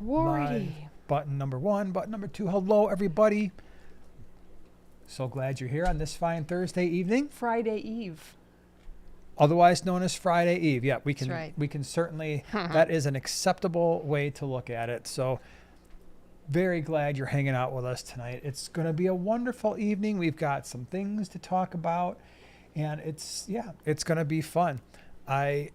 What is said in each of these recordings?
Live. Button number 1, button number 2. Hello, everybody. So glad you're here on this fine Thursday evening. Friday Eve. Otherwise known as Friday Eve. Yeah, we can That's right. we can certainly, that is an acceptable way to look at it. So very glad you're hanging out with us tonight. It's going to be a wonderful evening. We've got some things to talk about, and it's going to be fun. I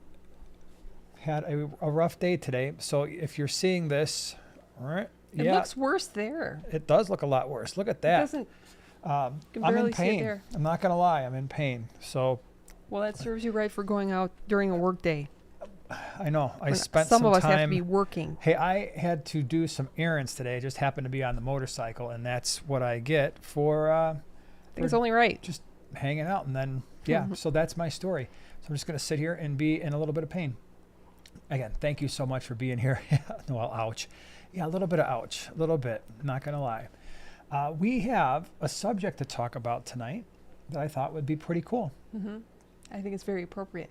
had a rough day today, so if you're seeing this, all right, It looks worse there. It does look a lot worse. Look at that. It doesn't. I'm barely in see it pain. there. I'm not going to lie. I'm in pain. So Well, that serves you right for going out during a work day. I know. I When spent some some of us time. have to be working. Hey, I had to do some errands today. I just happened to be on the motorcycle, and that's what I get for I think it's only right. just hanging out. And then, yeah, so that's my story. So I'm just going to sit here and be in a little bit of pain. Again, thank you so much for being here. Well, ouch. Yeah, a little bit of ouch. A little bit. Not going to lie. We have a subject to talk about tonight that I thought would be pretty cool. Mm-hmm. I think it's very appropriate.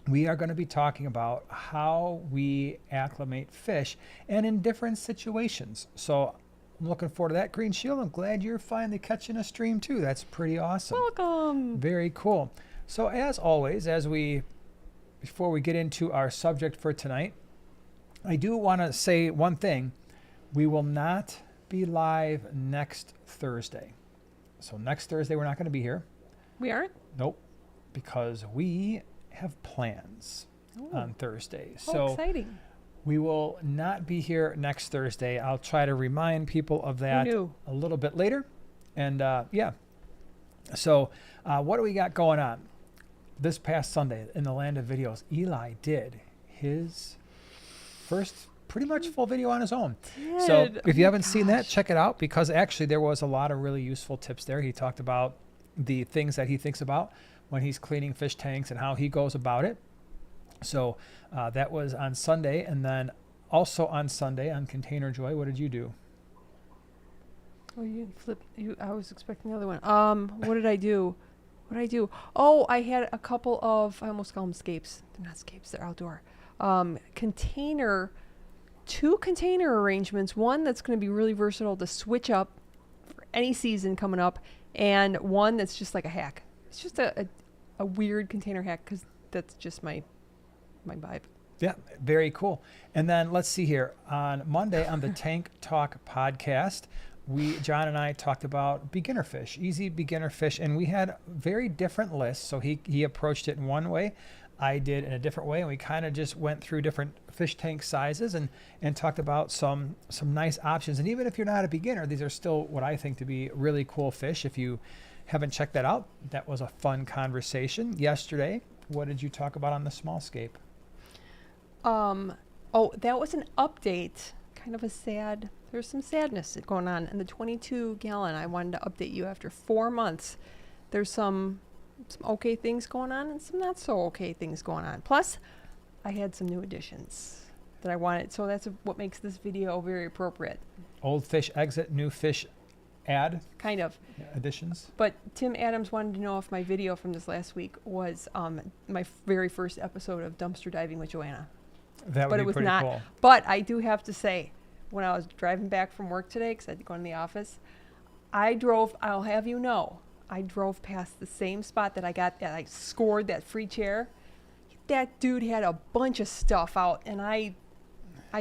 We are going to be talking about how we acclimate fish and in different situations. So I'm looking forward to that, Green Shield. I'm glad you're finally catching a stream too. That's pretty awesome. Welcome. Very cool. So as always, before we get into our subject for tonight, I do want to say one thing. We will not be live next Thursday. So next Thursday, we're not going to be here. We aren't? Nope. Because we have plans on Thursday. Oh, So exciting. we will not be here next Thursday. I'll try to remind people of that knew? a little bit later. And yeah. So what do we got going on? This past Sunday in the land of videos, Eli did his first pretty much full video on his own. So if you haven't seen that, check it out, because actually there was a lot of really useful tips there. He talked about the things that he thinks about when he's cleaning fish tanks and how he goes about it. So that was on Sunday. And then also on Sunday on Container Joy, what did you do? Oh, you flipped. I was expecting the other one. What did I do? Oh, I had a couple of, I almost call them scapes. They're not scapes, they're outdoor. Two container arrangements. One that's going to be really versatile to switch up for any season coming up, and one that's just like a hack. It's just a weird container hack, because that's just my vibe. Yeah, very cool. And then let's see here. On Monday on the Tank Talk podcast, John and I talked about beginner fish, easy beginner fish, and we had very different lists. So he approached it in one way, I did in a different way, and we kind of just went through different fish tank sizes and talked about some nice options. And even if you're not a beginner, these are still what I think to be really cool fish. If you haven't checked that out, that was a fun conversation. Yesterday, what did you talk about on the small scape? Oh, that was an update. Kind of a sad, there's some sadness going on in the 22 gallon. I wanted to update you after 4 months. There's some okay things going on and some not so okay things going on. Plus, I had some new additions that I wanted. So that's what makes this video very appropriate. Old fish exit, new fish add. Kind of. Additions. But Tim Adams wanted to know if my video from this last week was my very first episode of Dumpster Diving with Joanna. That would But it be was pretty not. cool. But I do have to say, when I was driving back from work today, because I had to go in the office, I'll have you know, I drove past the same spot that I scored that free chair. That dude had a bunch of stuff out, and I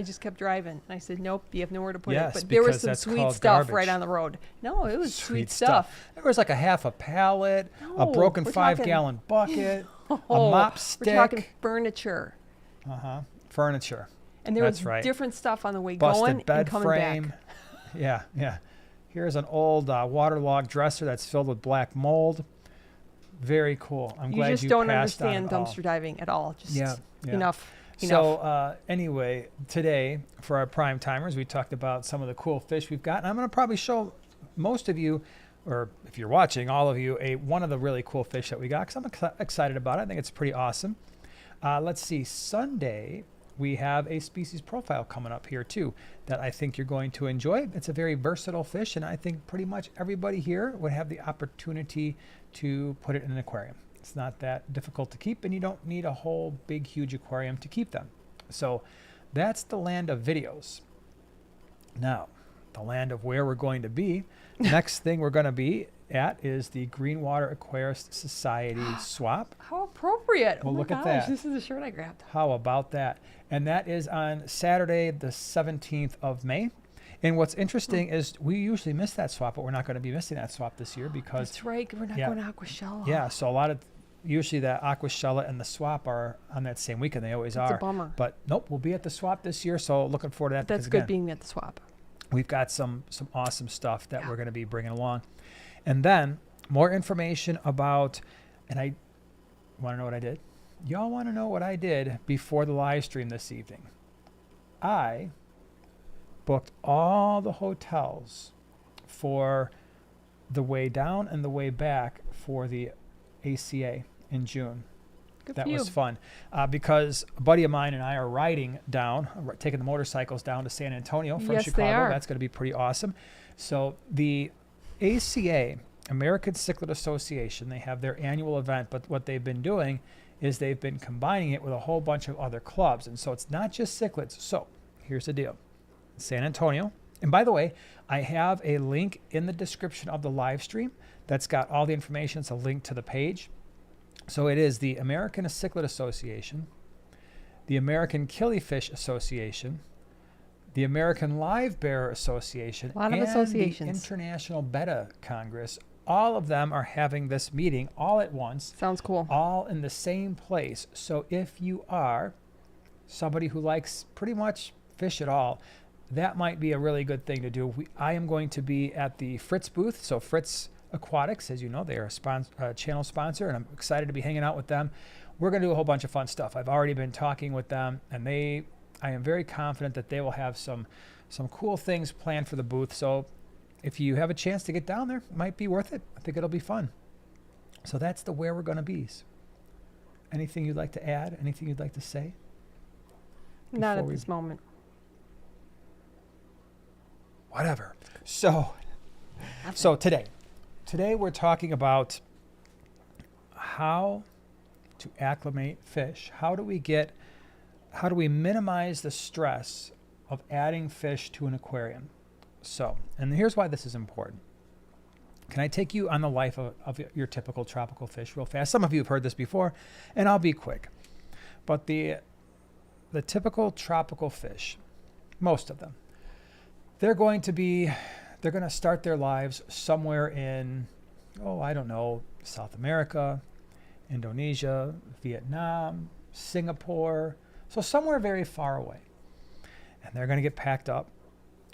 just kept driving. And I said, nope, you have nowhere to put it. But there was some sweet stuff right on the road. No, it was sweet stuff. There was like a half a pallet, a broken 5-gallon bucket, a mop stick. We're talking furniture. Furniture. And there was different stuff on the way going and coming back. Yeah. Here's an old waterlogged dresser that's filled with black mold. Very cool. I'm glad you just don't passed understand on dumpster diving at all. Just enough. So anyway, today for our prime timers, we talked about some of the cool fish we've got. And I'm going to probably show most of you, or if you're watching, all of you, one of the really cool fish that we got, because I'm excited about it. I think it's pretty awesome. Let's see. Sunday, we have a species profile coming up here too that I think you're going to enjoy. It's a very versatile fish, and I think pretty much everybody here would have the opportunity to put it in an aquarium. It's not that difficult to keep, and you don't need a whole big, huge aquarium to keep them. So that's the land of videos. Now, the land of where we're going to be. Next thing we're going to be at is the Greenwater Aquarist Society swap. How appropriate. Well, oh my look at gosh, that. This is the shirt I grabbed. How about that? And that is on Saturday, the 17th of May. And what's interesting is we usually miss that swap, but we're not going to be missing that swap this year because That's right. We're not yeah. going to Aquashella. yeah, so a lot of usually the Aquashella and the swap are on that same weekend. They always It's are. a bummer. But nope, we'll be at the swap this year, so looking forward to that. That's because, good again, being at the swap. we've got some awesome stuff that Yeah. we're going to be bringing along. And then more information about, and I want to know what I did. Y'all want to know what I did before the live stream this evening? I booked all the hotels for the way down and the way back for the ACA in June. Good That for you. was fun because a buddy of mine and I are riding down, taking the motorcycles down to San Antonio from Yes, they Chicago. are. That's going to be pretty awesome. So the ACA, American Cichlid Association, they have their annual event, but what they've been doing is they've been combining it with a whole bunch of other clubs. And so it's not just cichlids. So here's the deal. San Antonio. And by the way, I have a link in the description of the live stream that's got all the information. It's a link to the page. So it is the American Cichlid Association, the American Killifish Association, the American Live Bearer Association, A lot of and associations. the International Betta Congress. All of them are having this meeting all at once, Sounds cool. all in the same place. So if you are somebody who likes pretty much fish at all, that might be a really good thing to do. I am going to be at the Fritz booth. So Fritz Aquatics, as you know, they are a channel sponsor, and I'm excited to be hanging out with them. We're going to do a whole bunch of fun stuff. I've already been talking with them, and I am very confident that they will have some cool things planned for the booth. So if you have a chance to get down there, it might be worth it. I think it'll be fun. So that's the where we're going to be. Anything you'd like to add? Anything you'd like to say? Not before at we- this moment. Whatever. So today we're talking about how to acclimate fish. How do we minimize the stress of adding fish to an aquarium? So, and here's why this is important. Can I take you on the life of your typical tropical fish real fast? Some of you have heard this before, and I'll be quick. But the typical tropical fish, most of them, they're going to start their lives somewhere in, I don't know, South America, Indonesia, Vietnam, Singapore, so somewhere very far away. And they're going to get packed up,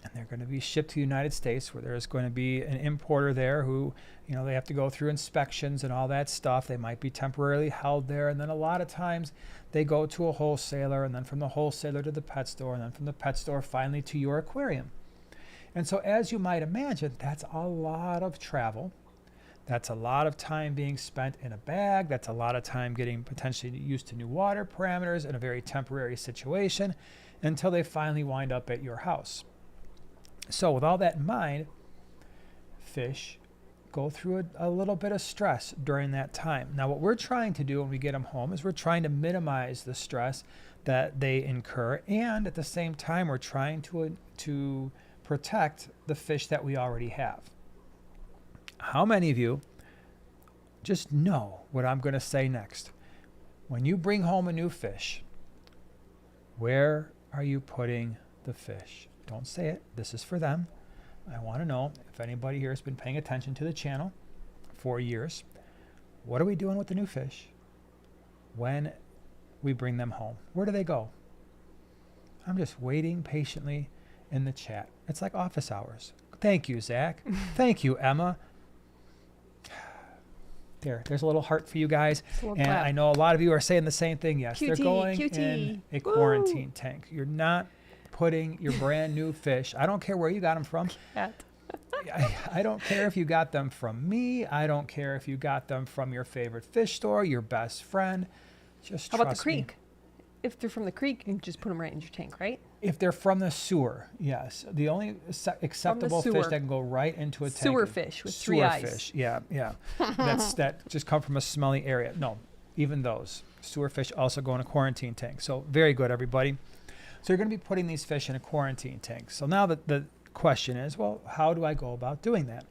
and they're going to be shipped to the United States, where there's going to be an importer there who, they have to go through inspections and all that stuff. They might be temporarily held there, and then a lot of times they go to a wholesaler, and then from the wholesaler to the pet store, and then from the pet store finally to your aquarium. And so, as you might imagine, that's a lot of travel. That's a lot of time being spent in a bag. That's a lot of time getting potentially used to new water parameters in a very temporary situation until they finally wind up at your house. So with all that in mind, fish go through a little bit of stress during that time. Now, what we're trying to do when we get them home is we're trying to minimize the stress that they incur, and at the same time, we're trying to protect the fish that we already have. How many of you just know what I'm going to say next? When you bring home a new fish, where are you putting the fish? Don't say it. This is for them. I want to know if anybody here has been paying attention to the channel for years. What are we doing with the new fish when we bring them home? Where do they go? I'm just waiting patiently in the chat. It's like office hours. Thank you, Zach. Thank you, Emma. There's a little heart for you guys. And clap. I know a lot of you are saying the same thing. Yes, they're QT, going QT. in a Woo. quarantine tank. You're not putting your brand new fish. I don't care where you got them from. Cat. I don't care if you got them from me. I don't care if you got them from your favorite fish store, your best friend. Just How about the trust me. creek? If they're from the creek, you can just put them right in your tank, right? If they're from the sewer, yes. The only acceptable fish sewer. that can go right into a tank. Sewer is fish with sewer 3 eyes. fish. Yeah. That just come from a smelly area. No, even those sewer fish also go in a quarantine tank. So very good, everybody. So you're going to be putting these fish in a quarantine tank. So now that question is, well, how do I go about doing that?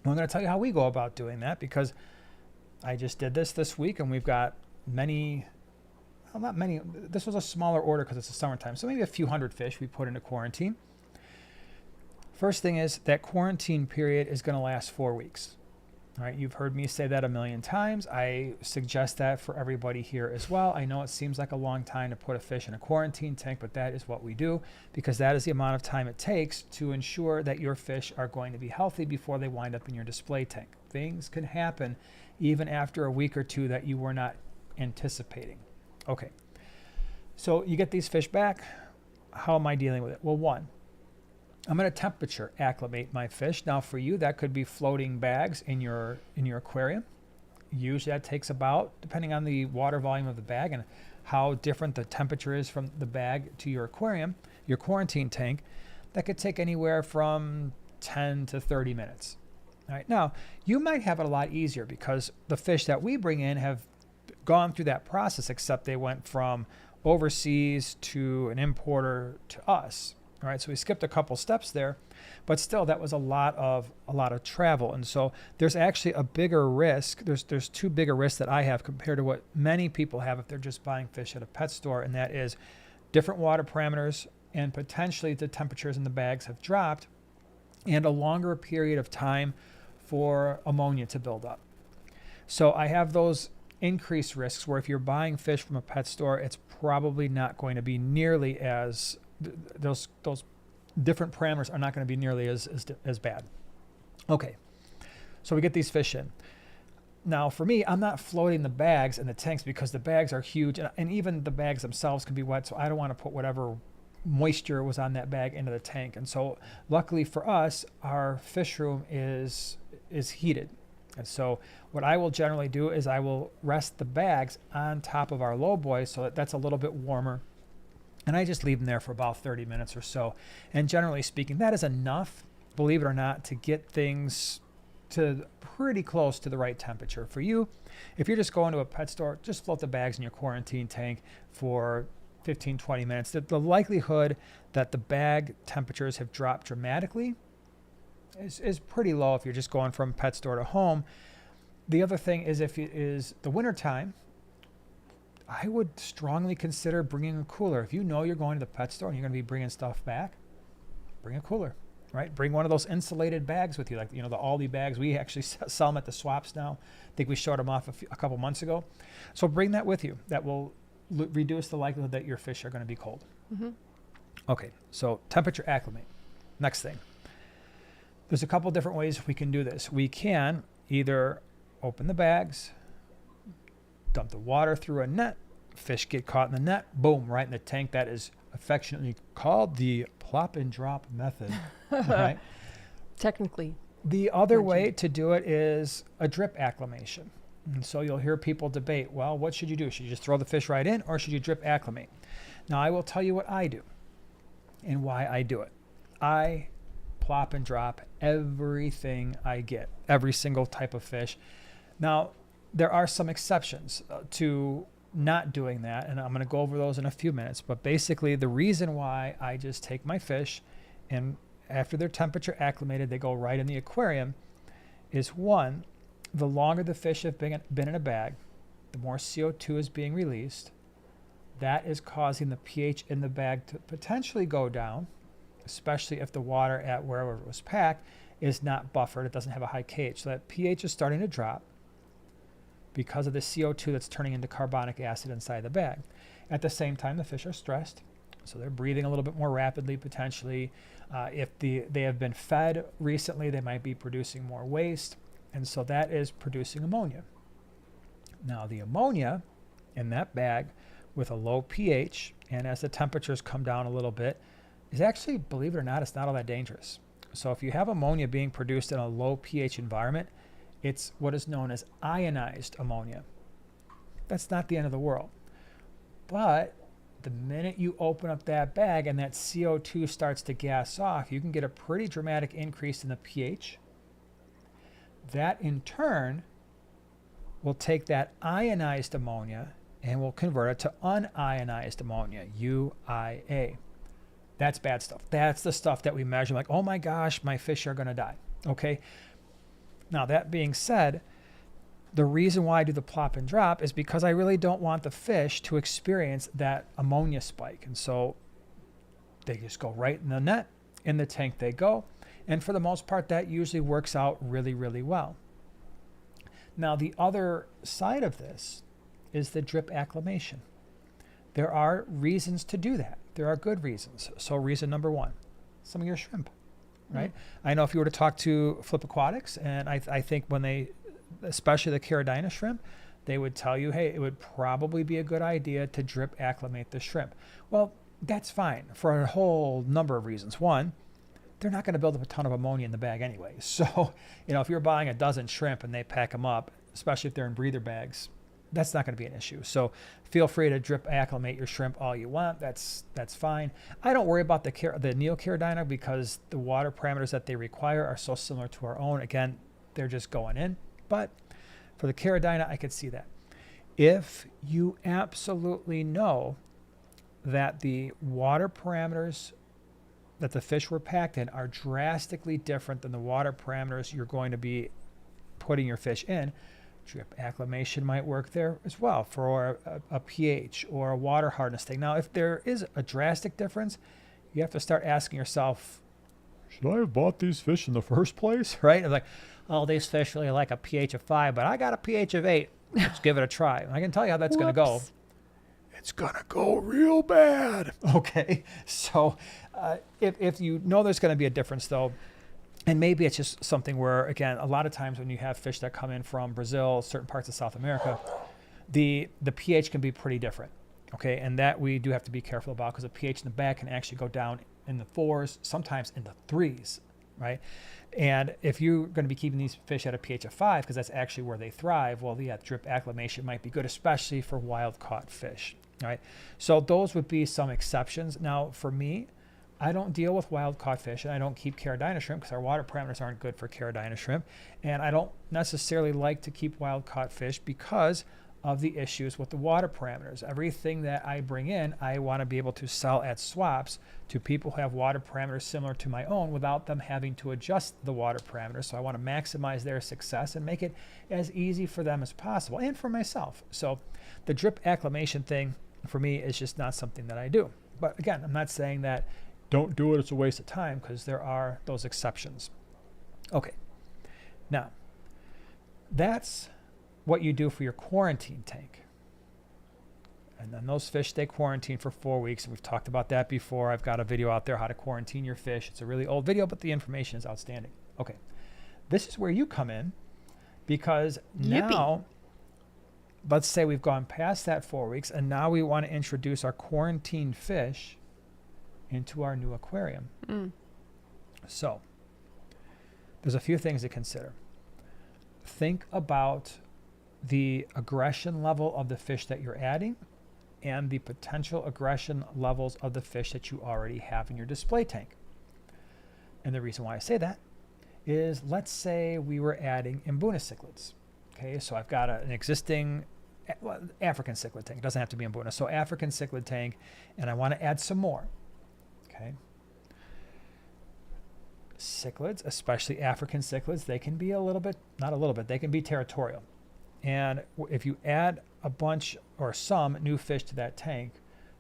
Well, I'm going to tell you how we go about doing that, because I just did this week, and we've got many, well, not many. This was a smaller order because it's the summertime, so maybe a few hundred fish we put into quarantine. First thing is that quarantine period is going to last 4 weeks. All right, you've heard me say that a million times. I suggest that for everybody here as well. I know it seems like a long time to put a fish in a quarantine tank, but that is what we do, because that is the amount of time it takes to ensure that your fish are going to be healthy before they wind up in your display tank. Things can happen even after a week or two that you were not anticipating. Okay, so you get these fish back. How am I dealing with it? Well, one, I'm going to temperature acclimate my fish. Now for you, that could be floating bags in your aquarium. Usually that takes about, depending on the water volume of the bag and how different the temperature is from the bag to your aquarium, your quarantine tank, that could take anywhere from 10 to 30 minutes. All right. Now, you might have it a lot easier because the fish that we bring in have gone through that process, except they went from overseas to an importer to us. All right, so we skipped a couple steps there, but still that was a lot of travel. And so there's actually a bigger risk. There's two bigger risks that I have compared to what many people have if they're just buying fish at a pet store, and that is different water parameters, and potentially the temperatures in the bags have dropped, and a longer period of time for ammonia to build up. So I have those increased risks where if you're buying fish from a pet store, it's probably not going to be nearly as those different parameters are not going to be nearly as bad. Okay, so we get these fish in. Now for me, I'm not floating the bags in the tanks because the bags are huge, and even the bags themselves can be wet, so I don't want to put whatever moisture was on that bag into the tank. And so luckily for us, our fish room is heated. And so what I will generally do is I will rest the bags on top of our low boy so that that's a little bit warmer. And I just leave them there for about 30 minutes or so. And generally speaking, that is enough, believe it or not, to get things to pretty close to the right temperature. For you, if you're just going to a pet store, just float the bags in your quarantine tank for 15, 20 minutes. The likelihood that the bag temperatures have dropped dramatically is pretty low if you're just going from pet store to home. The other thing is, if it is the winter time, I would strongly consider bringing a cooler. If you know you're going to the pet store and you're going to be bringing stuff back, bring a cooler, right? Bring one of those insulated bags with you, like, the Aldi bags. We actually sell them at the swaps now. I think we showed them off a couple months ago. So bring that with you. That will reduce the likelihood that your fish are going to be cold. Mm-hmm. Okay, so temperature acclimate. Next thing. There's a couple different ways we can do this. We can either open the bags, dump the water through a net, fish get caught in the net, boom, right in the tank. That is affectionately called the plop and drop method. Right? Technically. The other way to do it is a drip acclimation. And so you'll hear people debate, well, what should you do? Should you just throw the fish right in, or should you drip acclimate? Now, I will tell you what I do and why I do it. I plop and drop everything I get, every single type of fish. Now, there are some exceptions to not doing that, and I'm going to go over those in a few minutes. But basically, the reason why I just take my fish and after they're temperature acclimated, they go right in the aquarium is, one, the longer the fish have been in a bag, the more CO2 is being released. That is causing the pH in the bag to potentially go down, especially if the water at wherever it was packed is not buffered. It doesn't have a high pH. So that pH is starting to drop because of the CO2 that's turning into carbonic acid inside the bag. At the same time, the fish are stressed, so they're breathing a little bit more rapidly, potentially. If they have been fed recently, they might be producing more waste, and so that is producing ammonia. Now, the ammonia in that bag with a low pH, and as the temperatures come down a little bit, is actually, believe it or not, it's not all that dangerous. So if you have ammonia being produced in a low pH environment, it's what is known as ionized ammonia. That's not the end of the world. But the minute you open up that bag and that CO2 starts to gas off, you can get a pretty dramatic increase in the pH. That in turn will take that ionized ammonia and will convert it to unionized ammonia, UIA. That's bad stuff. That's the stuff that we measure like, oh my gosh, my fish are going to die. Okay. Now, that being said, the reason why I do the plop and drop is because I really don't want the fish to experience that ammonia spike. And so they just go right in the net, in the tank they go. And for the most part, that usually works out really, really well. Now, the other side of this is the drip acclimation. There are reasons to do that. There are good reasons. So reason number one, some of your shrimp, right? I know if you were to talk to Flip Aquatics, and I think when they, especially the Caridina shrimp, they would tell you, hey, it would probably be a good idea to drip acclimate the shrimp. Well, that's fine for a whole number of reasons. One, they're not going to build up a ton of ammonia in the bag anyway. So, if you're buying a dozen shrimp and they pack them up, especially if they're in breather bags, that's not going to be an issue. So feel free to drip acclimate your shrimp all you want. That's fine. I don't worry about the Neocaridina because the water parameters that they require are so similar to our own. Again, they're just going in. But for the Caridina, I could see that. If you absolutely know that the water parameters that the fish were packed in are drastically different than the water parameters you're going to be putting your fish in, drip acclimation might work there as well for a pH or a water hardness thing. Now, if there is a drastic difference, you have to start asking yourself, should I have bought these fish in the first place? Right? Like, oh, these fish really like a pH of 5, but I got a pH of 8. Let's give it a try. And I can tell you how that's going to go. It's going to go real bad. Okay. So if you know there's going to be a difference, though, and maybe it's just something where, again, a lot of times when you have fish that come in from Brazil, certain parts of South America, the pH can be pretty different. Okay. And that we do have to be careful about because the pH in the back can actually go down in the 4s, sometimes in the 3s. Right. And if you're going to be keeping these fish at a pH of 5, because that's actually where they thrive, well, yeah, drip acclimation might be good, especially for wild caught fish. Right. So those would be some exceptions. Now, for me, I don't deal with wild caught fish and I don't keep Caridina shrimp because our water parameters aren't good for Caridina shrimp. And I don't necessarily like to keep wild caught fish because of the issues with the water parameters. Everything that I bring in, I want to be able to sell at swaps to people who have water parameters similar to my own without them having to adjust the water parameters. So I want to maximize their success and make it as easy for them as possible and for myself. So the drip acclimation thing for me is just not something that I do. But again, I'm not saying that don't do it, it's a waste of time, because there are those exceptions. Okay. Now, that's what you do for your quarantine tank. And then those fish stay quarantined for 4 weeks, and we've talked about that before. I've got a video out there how to quarantine your fish. It's a really old video, but the information is outstanding. Okay. This is where you come in, because now, let's say we've gone past that 4 weeks, and now we want to introduce our quarantined fish into our new aquarium. So there's a few things to consider. Think about the aggression level of the fish that you're adding and the potential aggression levels of the fish that you already have in your display tank. And the reason why I say that is, let's say we were adding Mbuna cichlids. Okay, so I've got an existing African cichlid tank. It doesn't have to be Mbuna. So African cichlid tank, and I want to add some more. Okay. Cichlids, especially African cichlids, they can be they can be territorial. And if you add a bunch or some new fish to that tank,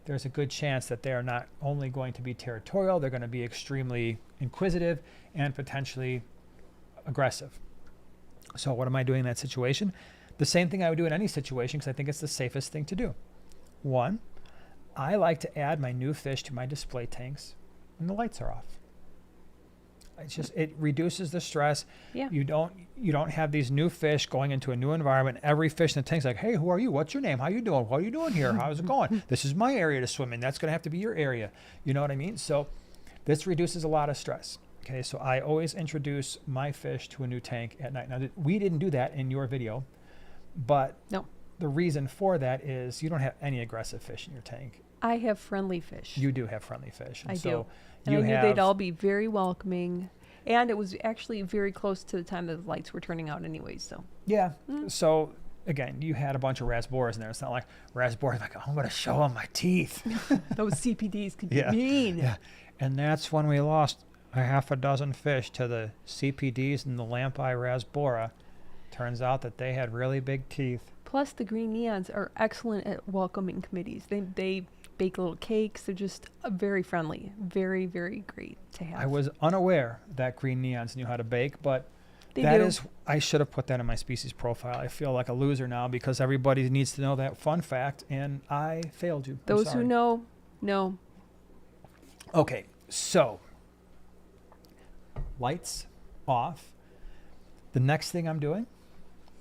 there's a good chance that they are not only going to be territorial, they're going to be extremely inquisitive and potentially aggressive. So what am I doing in that situation? The same thing I would do in any situation, because I think it's the safest thing to do. One, I like to add my new fish to my display tanks when the lights are off. It reduces the stress. Yeah. You don't have these new fish going into a new environment. Every fish in the tank's like, hey, who are you? What's your name? How you doing? What are you doing here? How's it going? This is my area to swim in. That's going to have to be your area. You know what I mean? So this reduces a lot of stress. Okay, so I always introduce my fish to a new tank at night. Now, we didn't do that in your video, but No. The reason for that is you don't have any aggressive fish in your tank. I have friendly fish. You do have friendly fish. And I so do. And I knew they'd all be very welcoming. And it was actually very close to the time that the lights were turning out anyway, so. Yeah. So, again, you had a bunch of rasboras in there. It's not like rasboras like, oh, I'm going to show them my teeth. Those CPDs could be mean. Yeah. And that's when we lost a half a dozen fish to the CPDs and the lampi rasbora. Turns out that they had really big teeth. Plus, the green neons are excellent at welcoming committees. They bake little cakes. They're just very friendly. Very, very great to have. I was unaware that green neons knew how to bake, but They that do. is, I should have put that in my species profile. I feel like a loser now because everybody needs to know that fun fact, and I failed you. I'm Those sorry. who know, know. Okay, so lights off. The next thing I'm doing,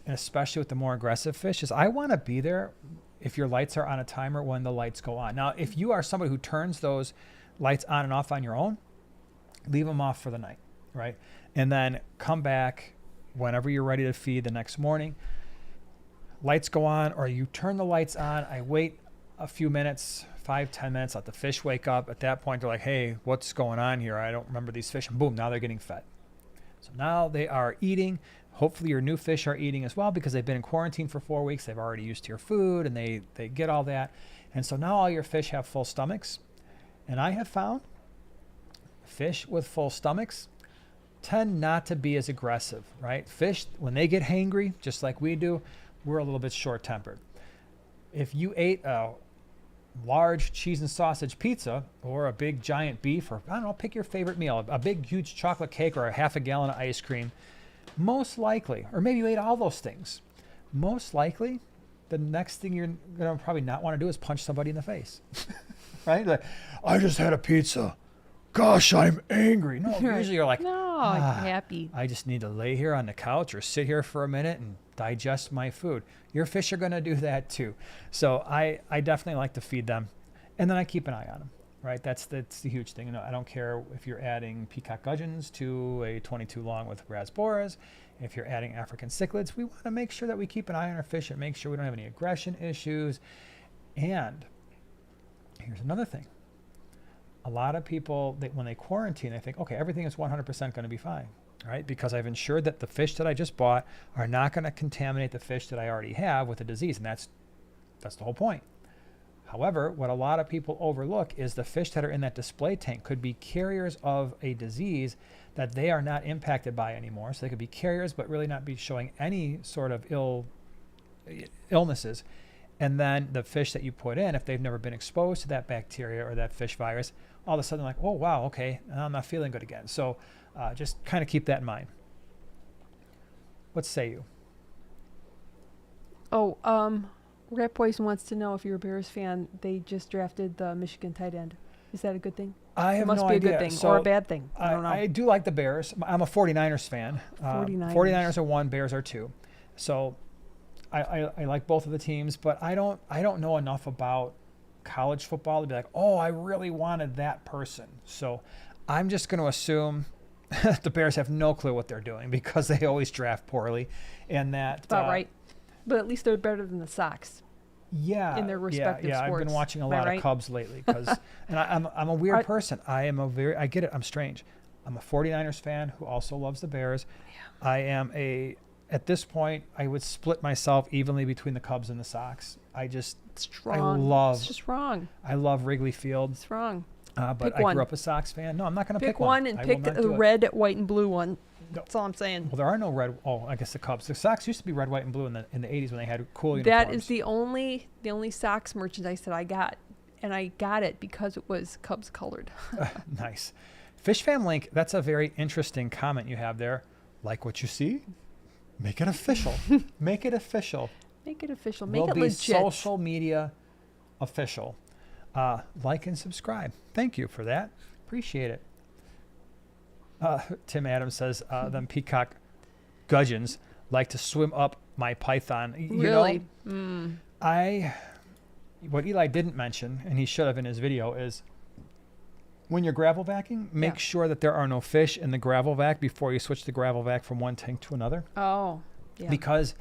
and especially with the more aggressive fish, is I want to be there if your lights are on a timer when the lights go on. Now, if you are somebody who turns those lights on and off on your own, leave them off for the night, right? And then come back whenever you're ready to feed the next morning. Lights go on, or you turn the lights on. I wait a few minutes, 5-10 minutes, let the fish wake up. At that point, they're like, hey, what's going on here? I don't remember these fish. And boom, now they're getting fed. So now they are eating. Hopefully your new fish are eating as well because they've been in quarantine for 4 weeks. They've already used to your food and they get all that. And so now all your fish have full stomachs. And I have found fish with full stomachs tend not to be as aggressive, right? Fish, when they get hangry, just like we do, we're a little bit short-tempered. If you ate a large cheese and sausage pizza or a big giant beef, or I don't know, pick your favorite meal, a big huge chocolate cake or a half a gallon of ice cream, most likely, or maybe you ate all those things, most likely the next thing you're going to probably not want to do is punch somebody in the face, right? Like, I just had a pizza. Gosh, I'm angry. No, Right. usually you're like, No, happy. I just need to lay here on the couch or sit here for a minute and digest my food. Your fish are going to do that too. So I definitely like to feed them. And then I keep an eye on them, right? That's the huge thing. You know, I don't care if you're adding peacock gudgeons to a 22 long with rasboras. If you're adding African cichlids, we want to make sure that we keep an eye on our fish and make sure we don't have any aggression issues. And here's another thing. A lot of people, when they quarantine, they think, okay, everything is 100% going to be fine, right? Because I've ensured that the fish that I just bought are not going to contaminate the fish that I already have with a disease, and that's the whole point. However, what a lot of people overlook is the fish that are in that display tank could be carriers of a disease that they are not impacted by anymore. So they could be carriers, but really not be showing any sort of illnesses. And then the fish that you put in, if they've never been exposed to that bacteria or that fish virus, all of a sudden like, oh, wow, okay, I'm not feeling good again. So just kind of keep that in mind. What say you? Oh, Rat Boys wants to know if you're a Bears fan. They just drafted the Michigan tight end. Is that a good thing? I have It must no be idea. a good thing So or a bad thing. I don't know. I do like the Bears. I'm a 49ers fan. 49ers. 49ers are 1, Bears are 2. So I like both of the teams, but I don't know enough about college football to be like, oh, I really wanted that person. So I'm just going to assume the Bears have no clue what they're doing because they always draft poorly, and that About right. But at least they're better than the Sox. Yeah, in their respective I've been sports. watching a Am I lot right? of Cubs lately because, and I'm a weird person. I get it. I'm strange. I'm a 49ers fan who also loves the Bears. Yeah. I am at this point, I would split myself evenly between the Cubs and the Sox. It's wrong. It's just wrong. I love Wrigley Field, It's wrong. but Pick I one. grew up a Sox fan. No, I'm not going to Pick one and I will pick not the do it. red, white, and blue one. No. That's all I'm saying. Well, there are no red. Oh, I guess the Cubs. The Sox used to be red, white, and blue in the 80s when they had cool uniforms. That is the only Sox merchandise that I got, and I got it because it was Cubs colored. Nice. Fish Fam Link, that's a very interesting comment you have there. Like what you see? Make it official. Make it official. Make it official. Make We'll it be legit. social media official. Like and subscribe. Thank you for that. Appreciate it. Tim Adams says, them peacock gudgeons like to swim up my python. Really? What Eli didn't mention, and he should have in his video, is when you're gravel vacuuming, make sure that there are no fish in the gravel vac before you switch the gravel vac from one tank to another. Oh, yeah. Because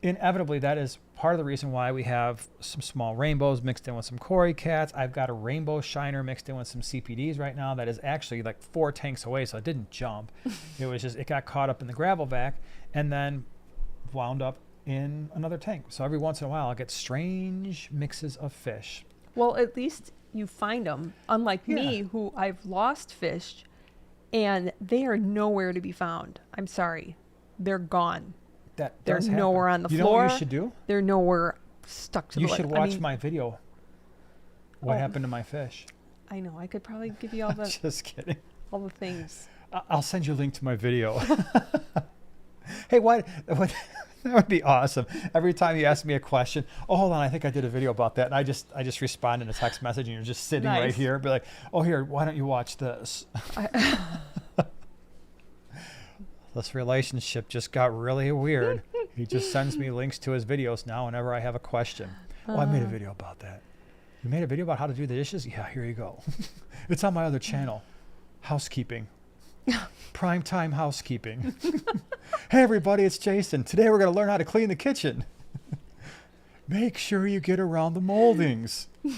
inevitably that is part of the reason why we have some small rainbows mixed in with some cory cats. I've got a rainbow shiner mixed in with some CPDs right now that is actually like 4 tanks away, so it didn't jump. It got caught up in the gravel vac and then wound up in another tank. So every once in a while I'll get strange mixes of fish. Well, at least you find them. Unlike me, Yeah. who I've lost fish, and they are nowhere to be found. I'm sorry, they're gone. That They're does happen. nowhere on the You floor. know what you should do? They're nowhere stuck to You the. should watch my video. What Oh. happened to my fish? I know. I could probably give you all the Just kidding. all the things. I'll send you a link to my video. Hey, what? That would be awesome. Every time you ask me a question, oh, hold on, I think I did a video about that, and I just respond in a text message, and you're just sitting right Nice. here, be like, oh, here, why don't you watch this? This relationship just got really weird. He just sends me links to his videos now whenever I have a question. Oh, I made a video about that. You made a video about how to do the dishes? Yeah, here you go. It's on my other channel, Housekeeping. Primetime housekeeping. Hey everybody, it's Jason. Today we're going to learn how to clean the kitchen. Make sure you get around the moldings. Do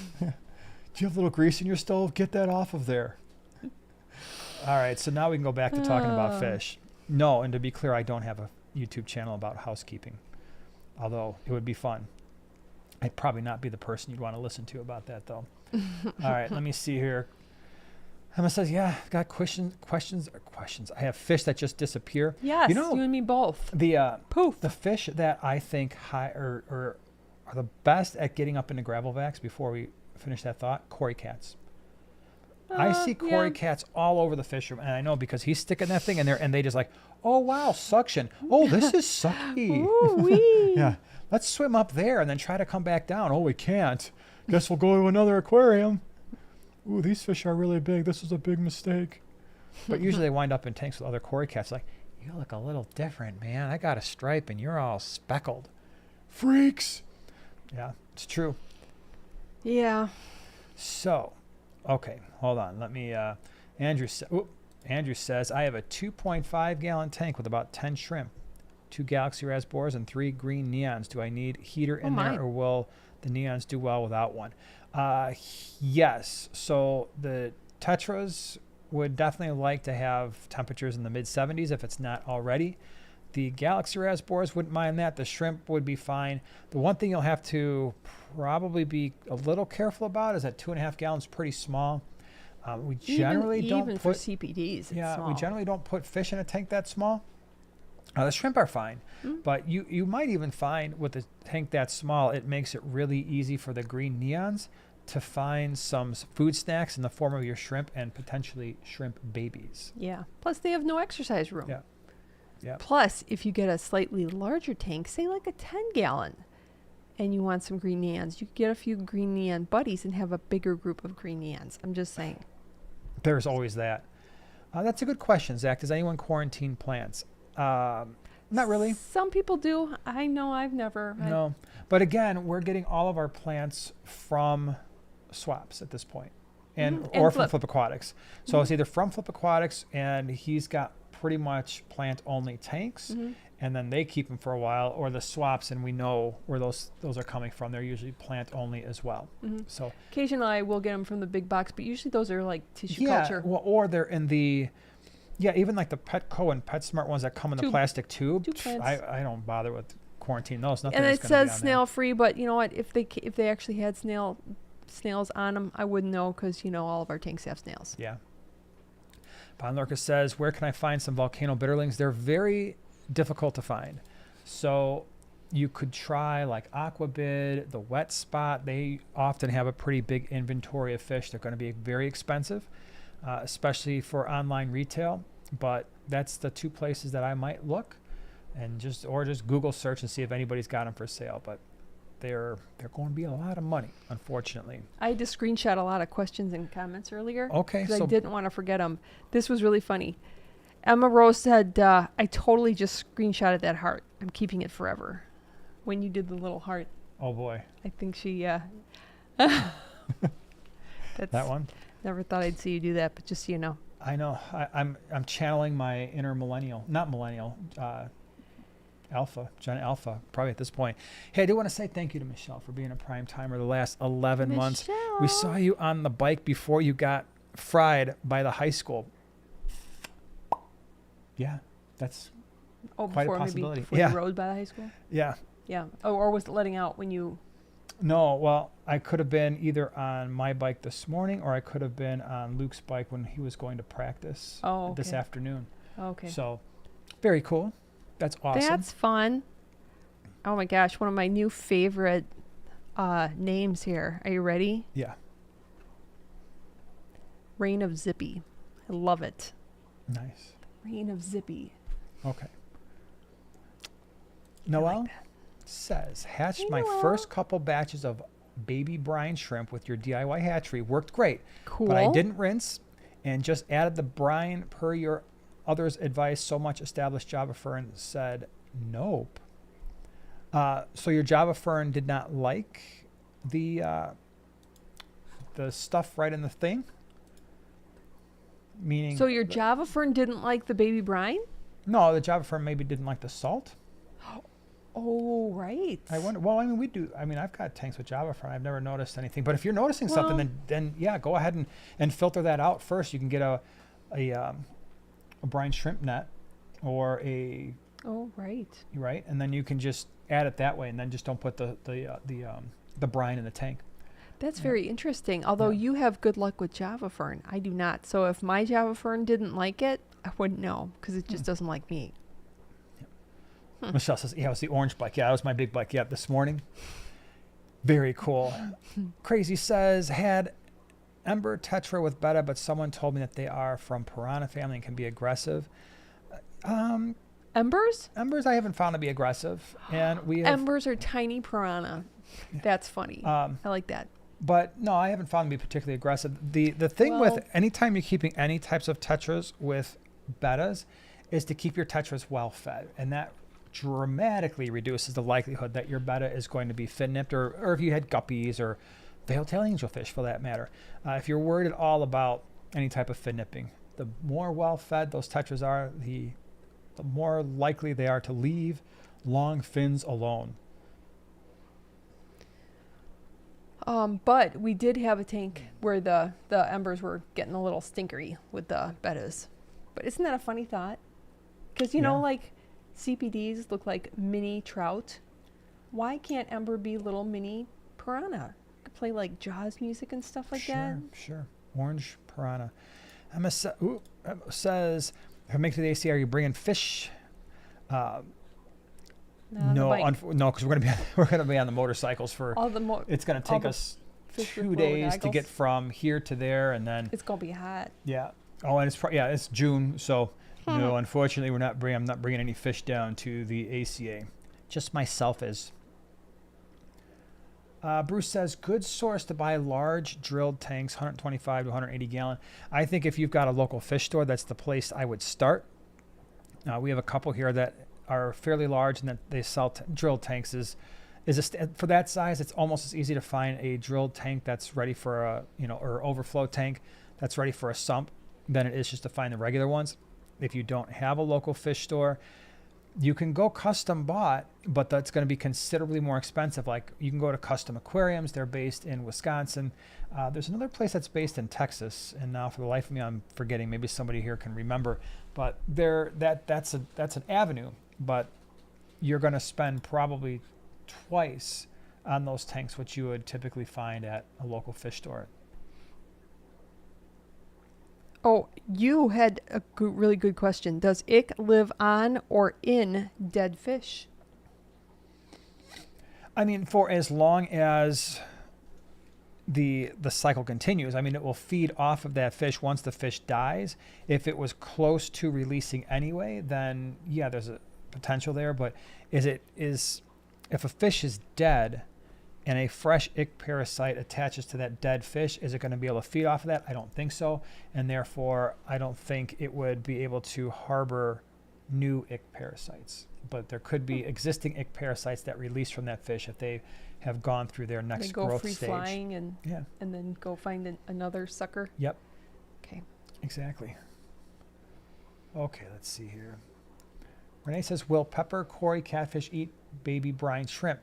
you have a little grease in your stove? Get that off of there. All right, so now we can go back to talking about fish. No, and to be clear, I don't have a YouTube channel about housekeeping, although it would be fun. I'd probably not be the person you'd want to listen to about that, though. All right, let me see here. Emma says, yeah, I've got questions. I have fish that just disappear. Yes, You know, you and me both. The Poof. the fish that I think are the best at getting up into gravel vacs, before we finish that thought, Cory cats. I see Cory cats all over the fish room, and I know because he's sticking that thing in there, and they just like, oh wow, suction. Oh, this is sucky. Ooh-wee. Yeah, let's swim up there and then try to come back down. Oh, we can't. Guess we'll go to another aquarium. Ooh, these fish are really big. This is a big mistake. But usually they wind up in tanks with other Cory cats. Like, you look a little different, man. I got a stripe and you're all speckled. Freaks. Yeah, it's true. Yeah. So, okay, hold on. Let me, Andrew says, I have a 2.5 gallon tank with about 10 shrimp, 2 galaxy raspberries, and 3 green neons. Do I need heater in there, or will the neons do well without one? Yes. So the tetras would definitely like to have temperatures in the mid 70s if it's not already. The galaxy raspberries wouldn't mind that. The shrimp would be fine. The one thing you'll have to probably be a little careful about is that 2.5 gallons pretty small. We generally don't even put for CPDs. It's small. we generally don't put fish in a tank that small. The shrimp are fine, but you might even find with a tank that small, it makes it really easy for the green neons to find some food snacks in the form of your shrimp and potentially shrimp babies. Yeah. Plus, they have no exercise room. Yeah. Yeah. Plus, if you get a slightly larger tank, say like a 10 gallon, and you want some green neons, you could get a few green neon buddies and have a bigger group of green neons. I'm just saying. There's always that. That's a good question, Zach. Does anyone quarantine plants? Not really. Some people do. I know I've never. No. But again, we're getting all of our plants from swaps at this point, and or from Flip Aquatics. So it's either from Flip Aquatics, and he's got pretty much plant only tanks, and then they keep them for a while, or the swaps, and we know where those are coming from. They're usually plant only as well. So occasionally I will get them from the big box, but usually those are like tissue yeah, culture. well, or they're in the even like the Petco and PetSmart ones that come in the plastic tube. I don't bother with quarantine those. Nothing. And is it gonna says be on snail free, but you know what? If they actually had snails on them, I wouldn't know, because all of our tanks have snails. Yeah. Von Lorca says, where can I find some volcano bitterlings? They're very difficult to find. So you could try like Aquabid, the Wet Spot. They often have a pretty big inventory of fish. They're going to be very expensive, especially for online retail. But that's the two places that I might look, and just Google search and see if anybody's got them for sale. But they're going to be a lot of money, unfortunately. I had to screenshot a lot of questions and comments earlier. Okay, so I didn't want to forget them. This was really funny. Emma Rose said, I totally just screenshotted that heart. I'm keeping it forever. When you did the little heart. Oh boy. I think she, that one? Never thought I'd see you do that, but just so you know. I know. I'm channeling my inner Gen Alpha, probably at this point. Hey, I do want to say thank you to Michelle for being a prime timer the last 11 months. We saw you on the bike before you got fried by the high school. Yeah, that's quite a possibility. Before you rode by the high school? Yeah. Yeah. Oh, or was it letting out when you... No, well, I could have been either on my bike this morning or I could have been on Luke's bike when he was going to practice Oh, this okay. afternoon. Okay. So, very cool. That's awesome. That's fun. Oh my gosh, one of my new favorite names here. Are you ready? Yeah. Reign of Zippy. I love it. Nice. Reign of Zippy. Okay. I Noel like that. says, hatched Hey, my Noel. first couple batches of baby brine shrimp with your DIY hatchery. Worked great. Cool. But I didn't rinse and just added the brine per your others' advice. So much established Java Fern said nope. So your Java Fern did not like the stuff right in the thing? Meaning... So your Java Fern didn't like the baby brine? No, the Java Fern maybe didn't like the salt. Oh, right. I wonder. Well, I mean, we do. I mean, I've got tanks with Java Fern. I've never noticed anything. But if you're noticing something, then yeah, go ahead and filter that out first. You can get a brine shrimp net or a Oh, right. right, and then you can just add it that way, and then just don't put the brine in the tank. That's Yeah. very interesting. Although Yeah. you have good luck with Java Fern, I do not. So if my Java Fern didn't like it, I wouldn't know because it just doesn't like me. Michelle says, yeah, it was the orange bike. Yeah, that was my big bike. Yeah, this morning. Very cool. Crazy says, had Ember Tetra with betta, but someone told me that they are from piranha family and can be aggressive. Embers? Embers I haven't found to be aggressive. And we have, Embers are tiny piranha. That's funny. I like that. but no, I haven't found them to be particularly aggressive. The thing with Well- anytime you're keeping any types of tetras with bettas is to keep your tetras well fed. And that dramatically reduces the likelihood that your betta is going to be fin nipped, or if you had guppies or veil-tail angelfish for that matter. If you're worried at all about any type of fin nipping, the more well fed those tetras are, the more likely they are to leave long fins alone. But we did have a tank where the embers were getting a little stinkery with the bettas. But isn't that a funny thought? Because, you know, Yeah. like CPDs look like mini trout. Why can't Ember be little mini piranha? Could play like Jaws music and stuff like that. Sure. Orange piranha. Emma says, if I make it to the ACR, you bring in fish. On the No, bike. no, because we're gonna be on the motorcycles for. All the It's gonna all take the us fish with 2 low days to get goggles. from here to there, and then It's gonna be hot. yeah. Oh, and it's June, so no, unfortunately, I'm not bringing any fish down to the ACA. Just myself is. Bruce says, good source to buy large drilled tanks, 125 to 180 gallon. I think if you've got a local fish store, that's the place I would start. We have a couple here that are fairly large and that they sell drilled tanks. For that size, it's almost as easy to find a drilled tank that's ready for a, or overflow tank that's ready for a sump than it is just to find the regular ones. If you don't have a local fish store, you can go custom bought, but that's going to be considerably more expensive. Like you can go to Custom Aquariums. They're based in Wisconsin. There's another place that's based in Texas, and now for the life of me, I'm forgetting. Maybe somebody here can remember. But that's an avenue. But you're going to spend probably twice on those tanks what you would typically find at a local fish store. Oh, you had a really good question. Does ick live on or in dead fish? I mean, for as long as the cycle continues, I mean, it will feed off of that fish once the fish dies. If it was close to releasing anyway, then yeah, there's a potential there. But if a fish is dead and a fresh ick parasite attaches to that dead fish, is it going to be able to feed off of that? I don't think so. And therefore, I don't think it would be able to harbor new ick parasites. But there could be existing ick parasites that release from that fish if they have gone through their next They go growth free stage. flying and Yeah, then go find another sucker. Yep. Okay. Exactly. Okay, let's see here. Renee says, will pepper, Cory, catfish eat baby brine shrimp?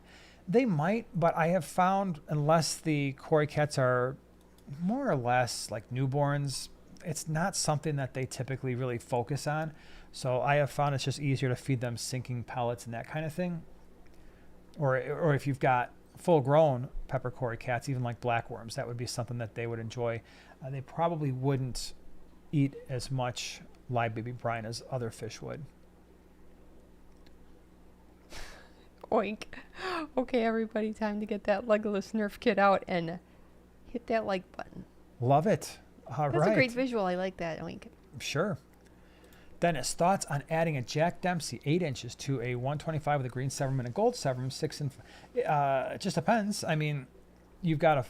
They might, but I have found unless the Cory cats are more or less like newborns, it's not something that they typically really focus on. So I have found it's just easier to feed them sinking pellets and that kind of thing. Or if you've got full-grown peppercorn cats, even like blackworms, that would be something that they would enjoy. They probably wouldn't eat as much live baby brine as other fish would. Oink. Okay, everybody, time to get that Legolas Nerf kit out and hit that like button. Love it. All That's right. a great visual. I like that. Oink. Sure. Dennis, thoughts on adding a Jack Dempsey 8 inches to a 125 with a green severum and a gold severum 6 and it just depends. I mean, you've got a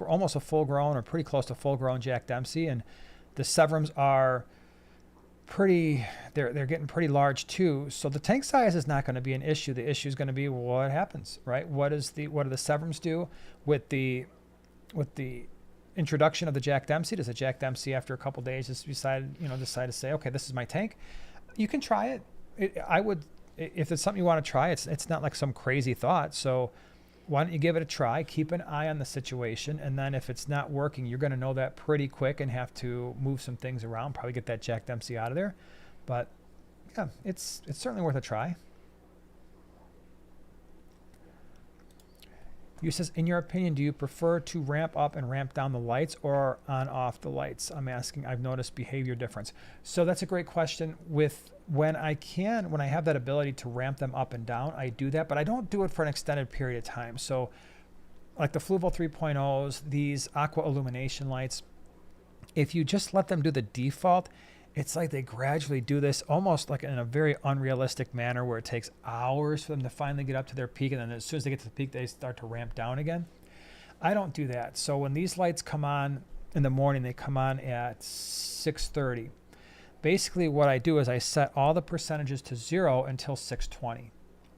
almost a full grown or pretty close to full grown Jack Dempsey, and the severums are pretty. They're getting pretty large too. So the tank size is not going to be an issue. The issue is going to be what happens, right? What do the severums do with the introduction of the Jack Dempsey? Does the Jack Dempsey after a couple days just decide to say, okay, this is my tank? You can try it. I would, if it's something you want to try. It's not like some crazy thought. So why don't you give it a try? Keep an eye on the situation, and then if it's not working, you're going to know that pretty quick and have to move some things around. Probably get that Jack Dempsey out of there. But yeah, it's certainly worth a try. You says, in your opinion, do you prefer to ramp up and ramp down the lights or on off the lights? I'm asking, I've noticed behavior difference. So that's a great question. When I have that ability to ramp them up and down, I do that, but I don't do it for an extended period of time. So like the Fluval 3.0s, these aqua illumination lights, if you just let them do the default, it's like they gradually do this almost like in a very unrealistic manner where it takes hours for them to finally get up to their peak. And then as soon as they get to the peak, they start to ramp down again. I don't do that. So when these lights come on in the morning, they come on at 6:30. Basically what I do is I set all the percentages to 0 until 6:20.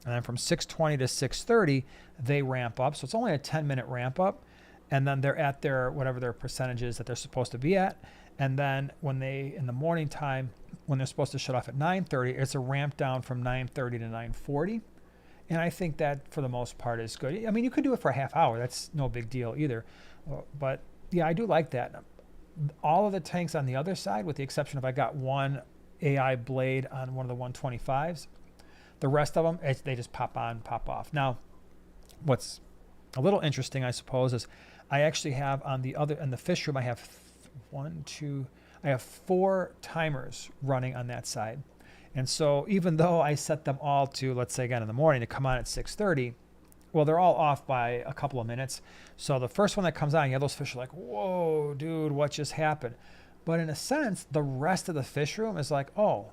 And then from 6:20 to 6:30, they ramp up. So it's only a 10-minute ramp up. And then they're at whatever their percentages that they're supposed to be at. And then in the morning time, when they're supposed to shut off at 9:30, it's a ramp down from 9:30 to 9:40. And I think that for the most part is good. I mean, you could do it for a half hour. That's no big deal either. But yeah, I do like that. All of the tanks on the other side, with the exception of I got one AI blade on one of the 125s, the rest of them, they just pop on, pop off. Now, what's a little interesting, I suppose, is I actually have in the fish room, I have I have 4 timers running on that side. And so even though I set them all to, let's say again in the morning, to come on at 6:30, well, they're all off by a couple of minutes. So the first one that comes on, those fish are like, whoa, dude, what just happened? But in a sense, the rest of the fish room is like, oh,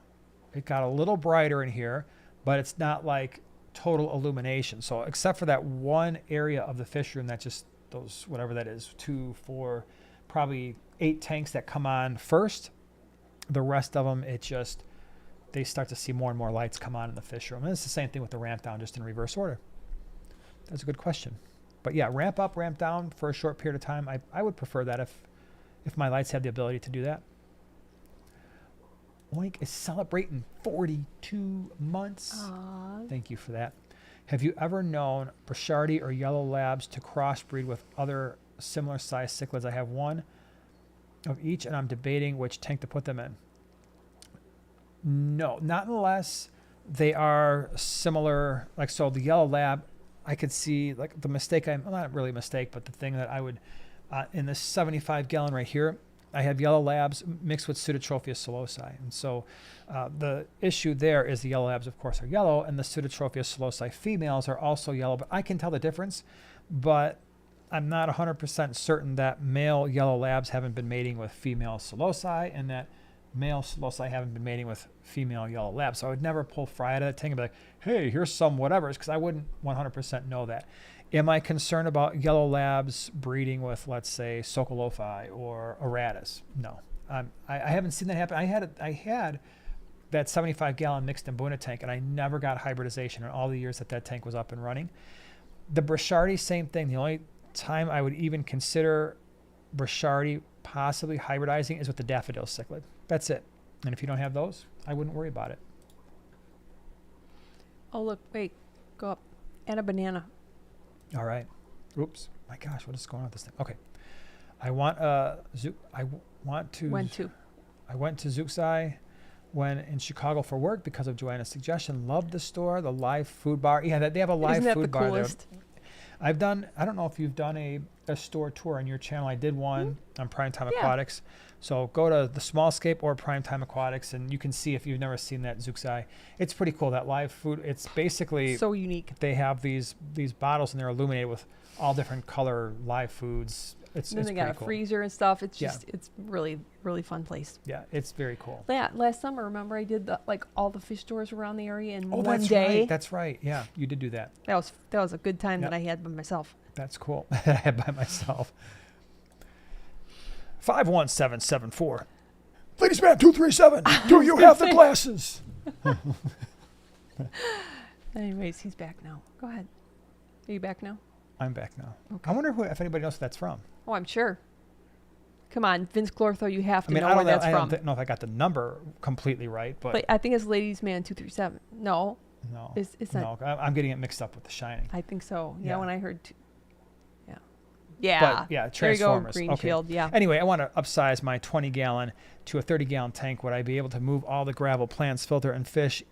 it got a little brighter in here, but it's not like total illumination. So except for that one area of the fish room that just those, whatever that is, 2, 4, probably 8 tanks that come on first, the rest of them, they start to see more and more lights come on in the fish room. And it's the same thing with the ramp down, just in reverse order. That's a good question. But yeah, ramp up, ramp down for a short period of time. I would prefer that if my lights have the ability to do that. Oink is celebrating 42 months. Aww. Thank you for that. Have you ever known Brochardi or yellow labs to crossbreed with other similar sized cichlids? I have one of each, and I'm debating which tank to put them in. No, not unless they are similar. Like, so the yellow lab, I could see like the mistake. Well, not really a mistake, but the thing that I would, in this 75 gallon right here, I have yellow labs mixed with Pseudotrophia psilocy. And so the issue there is the yellow labs, of course, are yellow, and the Pseudotrophia psilocy females are also yellow. But I can tell the difference, but I'm not 100% certain that male yellow labs haven't been mating with female psilocy, and that male psilocy haven't been mating with female yellow labs. So I would never pull fry out of that tank and be like, hey, here's some whatevers, because I wouldn't 100% know that. Am I concerned about yellow labs breeding with, let's say, Sokolophi or Aratus? No. I haven't seen that happen. I had that 75 gallon mixed Mbuna tank, and I never got hybridization in all the years that tank was up and running. The Brochardi, same thing. The only time I would even consider Brochardi possibly hybridizing is with the daffodil cichlid. That's it. And if you don't have those, I wouldn't worry about it. Oh, look, wait, go up. And a banana. All right. Oops. My gosh, what is going on with this thing? Okay. I went to Zuxai when in Chicago for work because of Joanna's suggestion. Loved the store, the live food bar. Yeah, they have a live Isn't that food the bar coolest? there. I don't know if you've done a store tour on your channel. I did one on Primetime Yeah. Aquatics. So go to the Small Scape or Primetime Aquatics, and you can see if you've never seen that Zuxai. It's pretty cool, that live food. It's basically, So unique. they have these bottles, and they're illuminated with all different color live foods. It's And then they pretty got a cool. freezer and stuff. It's Yeah. just, it's really, really fun place. Yeah, it's very cool. Yeah, last summer, remember I did all the fish stores around the area in Oh, one that's day. right. That's right. Yeah, you did do that. That was a good time Yep. that I had by myself. That's cool. I had by myself. 51774. Ladies man 237. Do you have the glasses? Anyways, he's back now. Go ahead. Are you back now? I'm back now. Okay. I wonder if anybody knows who that's from. Oh, I'm sure. Come on, Vince Clortho, you have I to mean, know I where don't know, that's I from. don't know if I got the number completely right, but I think it's Ladies Man 237. No, no. it's not. No, I'm getting it mixed up with The Shining. I think so. Yeah, Yeah. when I heard. Yeah. But yeah, There you go, Transformers. Green Okay. Shield. Yeah. Anyway, I want to upsize my 20-gallon to a 30-gallon tank. Would I be able to move all the gravel, plants, filter, and fish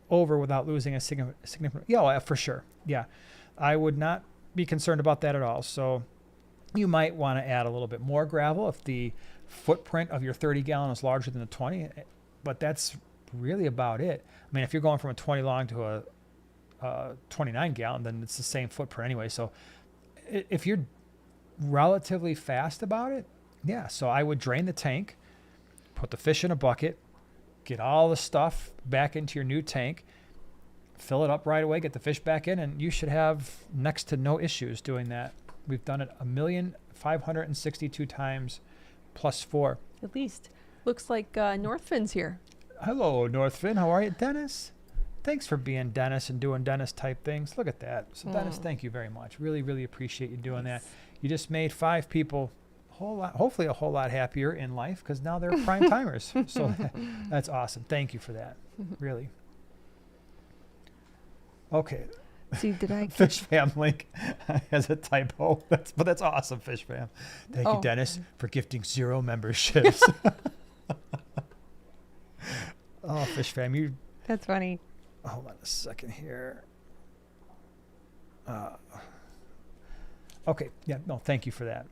over without losing a significant? Yeah, for sure. Yeah, I would not be concerned about that at all. So you might want to add a little bit more gravel if the footprint of your 30-gallon is larger than the 20. But that's really about it. I mean, if you're going from a 20 long to a 29-gallon, then it's the same footprint anyway. So if you're relatively fast about it, yeah, so I would drain the tank, put the fish in a bucket, get all the stuff back into your new tank, fill it up right away, get the fish back in, and you should have next to no issues doing that. We've done it 1,562 times plus 4. At least. Looks like Northfin's here. Hello, Northfin. How are you? Dennis? Thanks for being Dennis and doing Dennis type things. Look at that. So Dennis, thank you very much. Really, really appreciate you doing that. You just made 5 people hopefully a whole lot happier in life, because now they're prime timers. So that's awesome. Thank you for that. Really. Okay. See, did I? Fish Fam link has a typo. But that's awesome, Fish Fam. Thank you, Oh. Dennis, for gifting 0 memberships. Oh, Fish Fam, you. That's funny. Hold on a second here. Okay. Yeah. No, thank you for that.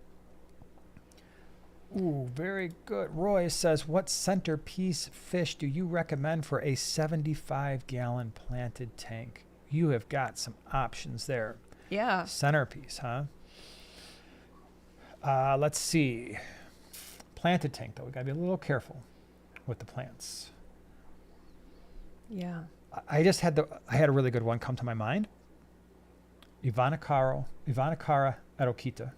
Ooh, very good. Roy says, what centerpiece fish do you recommend for a 75-gallon planted tank? You have got some options there. Yeah. Centerpiece, huh? Let's see. Planted tank, though. We got to be a little careful with the plants. Yeah. I had a really good one come to my mind. Ivanacara erokita.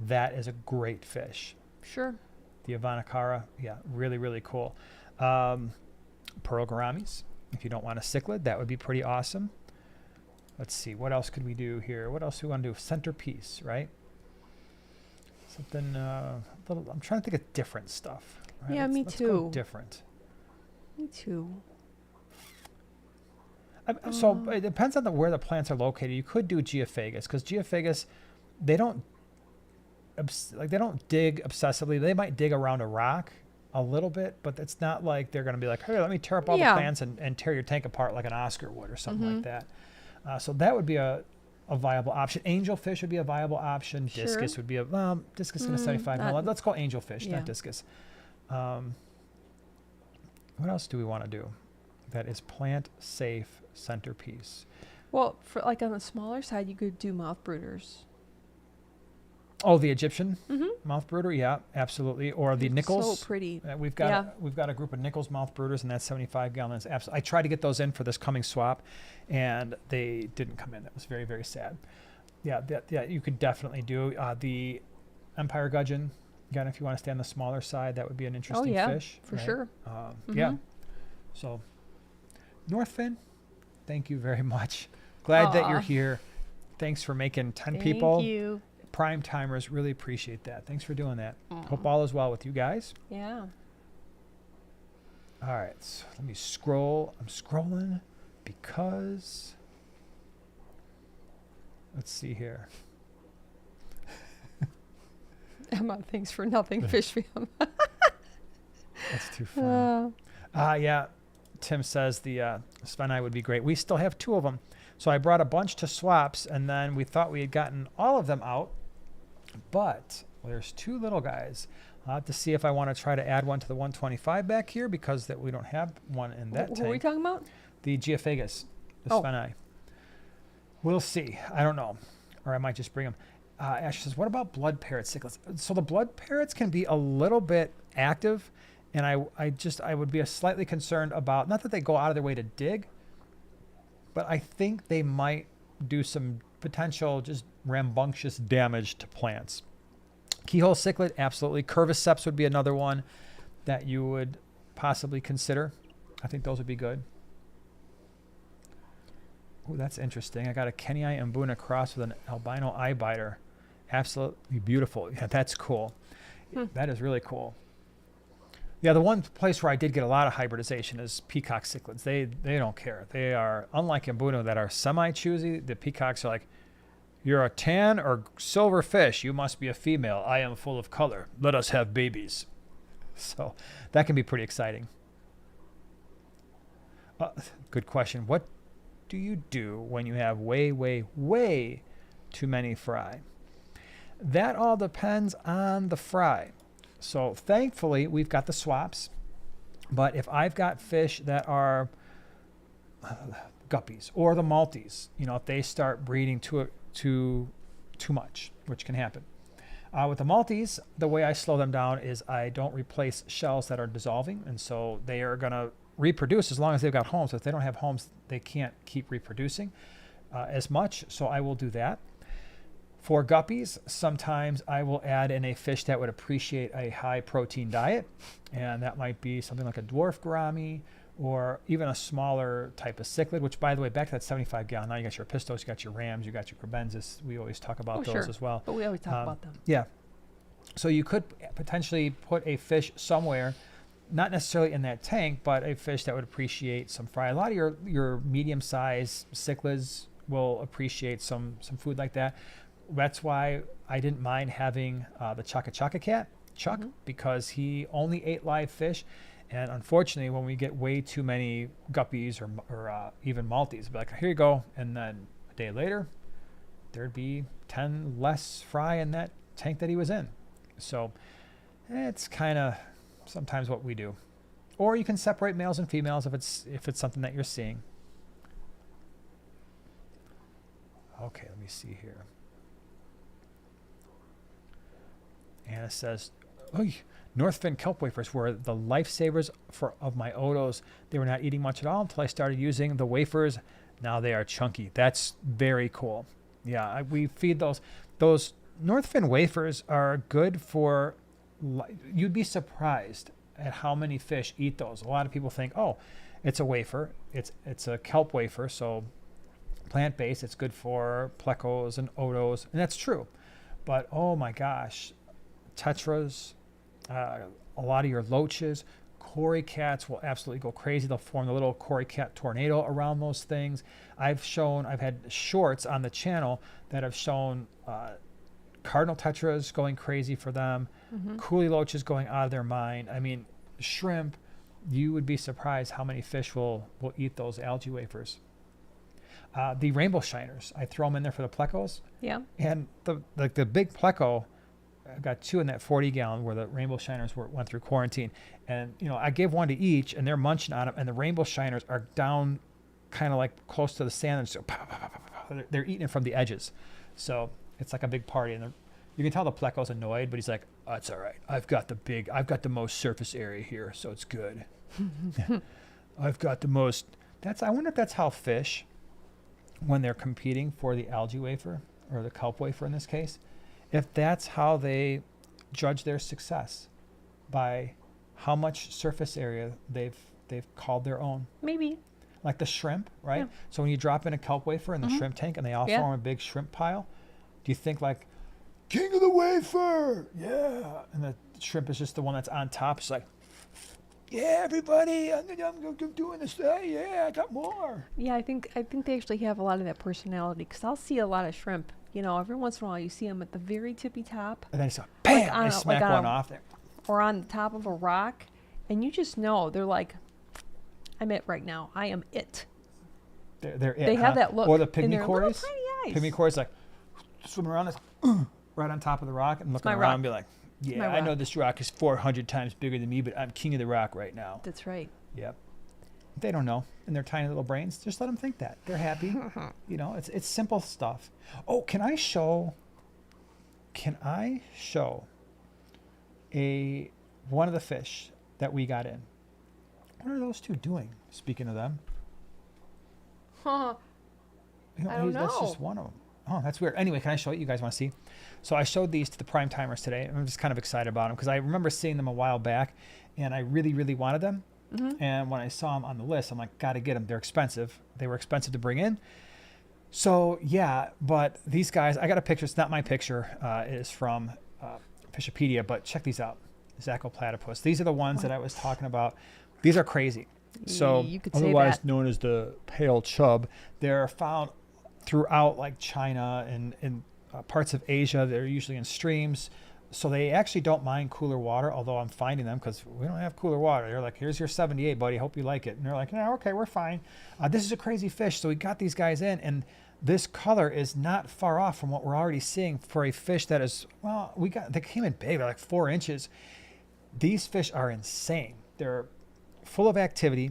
That is a great fish. Sure. The Ivanacara, yeah, really, really cool. Pearl gouramis, if you don't want a cichlid, that would be pretty awesome. Let's see, what else could we do here? What else do we want to do? Centerpiece, right? Something, I'm trying to think of different stuff. Right? Yeah, me let's too. Go different. Me too. So it depends on where the plants are located. You could do geophagus, because geophagus, they don't dig obsessively. They might dig around a rock a little bit, but it's not like they're going to be like, hey, let me tear up all the plants and tear your tank apart like an Oscar would or something like that. So that would be a viable option. Angelfish would be a viable option. Sure. Discus would be discus in a 75 mil. Let's go angelfish, not discus. What else do we want to do that is plant safe centerpiece? Well, for like on the smaller side, you could do mouth brooders. Oh, the Egyptian mouth brooder, yeah, absolutely. Or the Nichols. So pretty. We've got a group of Nichols mouth brooders, and that's 75 gallons. I tried to get those in for this coming swap, and they didn't come in. That was very, very sad. Yeah, you could definitely do the Empire Gudgeon. Again, if you want to stay on the smaller side, that would be an interesting fish. For right? sure. Yeah. So, Northfin, thank you very much. Glad that you're here. Thanks for making 10 people. Thank you. Prime timers, really appreciate that. Thanks for doing that. Hope all is well with you guys. Yeah. All right, so let me scroll. I'm scrolling because, let's see here. Emma, thanks for nothing, Fish Fam. That's too fun. Yeah, Tim says the Svenai would be great. We still have 2 of them. So I brought a bunch to swaps, and then we thought we had gotten all of them out, but there's 2 little guys. I'll have to see if I want to try to add one to the 125 back here, because that we don't have one in that What tank. were we talking about? The Geophagus, the Oh. Spheni. We'll see. I don't know. Or I might just bring them. Ash says, what about blood parrot cichlids? So the blood parrots can be a little bit active, and I would be slightly concerned about, not that they go out of their way to dig, but I think they might do some potential just rambunctious damage to plants. Keyhole cichlid, absolutely. Curviceps would be another one that you would possibly consider. I think those would be good. Oh, that's interesting. I got a Kenii Mbuna cross with an albino eye biter. Absolutely beautiful. Yeah, that's cool. That is really cool. Yeah, the one place where I did get a lot of hybridization is peacock cichlids. They don't care. They are, unlike Mbuna that are semi-choosy, the peacocks are like, you're a tan or silver fish. You must be a female. I am full of color. Let us have babies. So that can be pretty exciting. Good question. What do you do when you have way, way, way too many fry? That all depends on the fry. So thankfully, we've got the swaps. But if I've got fish that are guppies or the multis, if they start breeding too much, which can happen. With the multis, the way I slow them down is I don't replace shells that are dissolving, and so they are going to reproduce as long as they've got homes. If they don't have homes, they can't keep reproducing as much, so I will do that. For guppies, sometimes I will add in a fish that would appreciate a high protein diet, and that might be something like a dwarf gourami or even a smaller type of cichlid, which, by the way, back to that 75 gallon, now you got your pistos, you got your rams, you got your crebensis. We always talk about those as well. But we always talk about them. Yeah. So you could potentially put a fish somewhere, not necessarily in that tank, but a fish that would appreciate some fry. A lot of your medium-sized cichlids will appreciate some food like that. That's why I didn't mind having the Chaka Chaka cat, Chuck, because he only ate live fish. And unfortunately, when we get way too many guppies or even multis, be like, here you go. And then a day later, there'd be 10 less fry in that tank that he was in. So it's kind of sometimes what we do. Or you can separate males and females if it's something that you're seeing. Okay, let me see here. Anna says, Northfin kelp wafers were the lifesavers of my otos. They were not eating much at all until I started using the wafers. Now they are chunky. That's very cool. Yeah, we feed those. Those Northfin wafers are good for, you'd be surprised at how many fish eat those. A lot of people think, it's a wafer. It's a kelp wafer, so plant-based. It's good for plecos and otos, and that's true. But, oh my gosh, tetras, a lot of your loaches, cory cats will absolutely go crazy. They'll form the little cory cat tornado around those things. I've had shorts on the channel that have shown cardinal tetras going crazy for them, coolie loaches going out of their mind. I mean, shrimp, you would be surprised how many fish will eat those algae wafers. The rainbow shiners, I throw them in there for the plecos. Yeah. And the big pleco, I've got 2 in that 40 gallon where the rainbow shiners went through quarantine. And, I gave one to each and they're munching on them. And the rainbow shiners are down kind of like close to the sand. And so they're eating it from the edges. So it's like a big party. And you can tell the pleco's annoyed, but he's like, oh, it's all right. I've got the most surface area here. So it's good. I've got the most. I wonder if that's how fish, when they're competing for the algae wafer or the kelp wafer in this case, if that's how they judge their success, by how much surface area they've called their own. Maybe. Like the shrimp, right? Yeah. So when you drop in a kelp wafer in the shrimp tank and they all form a big shrimp pile, do you think like, king of the wafer, yeah, and the shrimp is just the one that's on top? It's like, yeah, everybody, I'm doing this. Yeah, I got more. Yeah, I think they actually have a lot of that personality, because I'll see a lot of shrimp. Every once in a while you see them at the very tippy top. And then it's like, bam, they smack one off there. Or on the top of a rock. And you just know, they're like, I'm it right now. I am it. They're it, They have that look. Or the and pygmy their little cories. tiny eyes. Pygmy cories like swimming around this, right on top of the rock and looking my around rock. and be like, yeah, my I know rock. this rock is 400 times bigger than me, but I'm king of the rock right now. That's right. Yep. They don't know in their tiny little brains. Just let them think that. They're happy. You know, it's simple stuff. Oh, can I show one of the fish that we got in? What are those two doing? Speaking of them. Huh. You know, I don't That's know. just one of them. Oh, that's weird. Anyway, can I show it? You guys want to see? So I showed these to the prime timers today. I'm just kind of excited about them because I remember seeing them a while back, and I really, really wanted them. Mm-hmm. And when I saw them on the list, I'm like, got to get them. They're expensive. They were expensive to bring in. So yeah, but these guys, I got a picture. It's not my picture. It is from Fishopedia, but check these out. Zaccoplatypus. These are the ones that I was talking about. These are crazy. So You could say otherwise that. known as the pale chub, they're found throughout like China and parts of Asia. They're usually in streams. So they actually don't mind cooler water, although I'm finding them because we don't have cooler water. They're like, here's your 78, buddy. Hope you like it. And they're like, no, okay, we're fine. This is a crazy fish. So we got these guys in, and this color is not far off from what we're already seeing for a fish that is, well, they came in big. They're like 4 inches. These fish are insane. They're full of activity.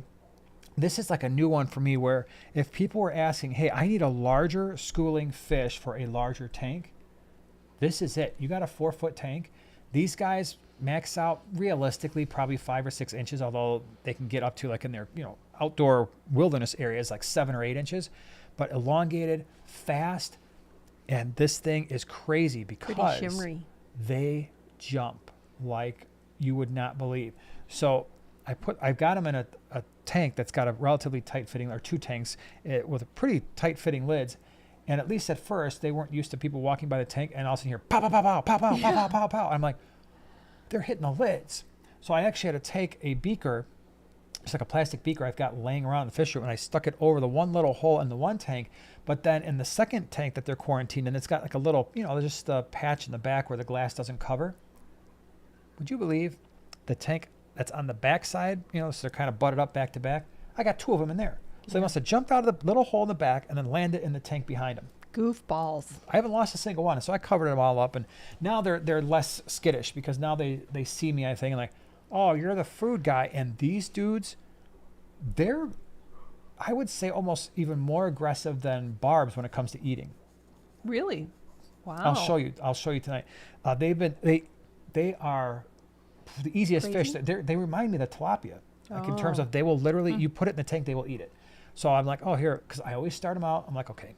This is like a new one for me where if people were asking, hey, I need a larger schooling fish for a larger tank, this is it. You got a 4-foot tank. These guys max out realistically probably 5 or 6 inches, although they can get up to like in their, outdoor wilderness areas, like 7 or 8 inches, but elongated, fast. And this thing is crazy Pretty because shimmery. they jump like you would not believe. So I've got them in a tank that's got a relatively tight fitting, or 2 tanks with a pretty tight fitting lids. And at least at first, they weren't used to people walking by the tank and all of a sudden hear pow, pow, pow, pow, pow, pow, pow, pow, pow, pow. I'm like, they're hitting the lids. So I actually had to take a beaker, it's like a plastic beaker I've got laying around in the fish room, and I stuck it over the one little hole in the one tank. But then in the second tank that they're quarantined in, it's got like a little, there's just a patch in the back where the glass doesn't cover. Would you believe the tank that's on the back side, so they're kind of butted up back to back? I got 2 of them in there. So they must have jumped out of the little hole in the back and then landed in the tank behind them. Goofballs. I haven't lost a single one. So I covered them all up, and now they're less skittish because now they see me, I think, and like, oh, you're the food guy. And these dudes, they're, I would say, almost even more aggressive than barbs when it comes to eating. Really? Wow. I'll show you tonight. They are the easiest Crazy? fish. They remind me of the tilapia. Like in terms Oh. of they will literally, you put it in the tank, they will eat it. So I'm like, oh, here, because I always start them out. I'm like, okay,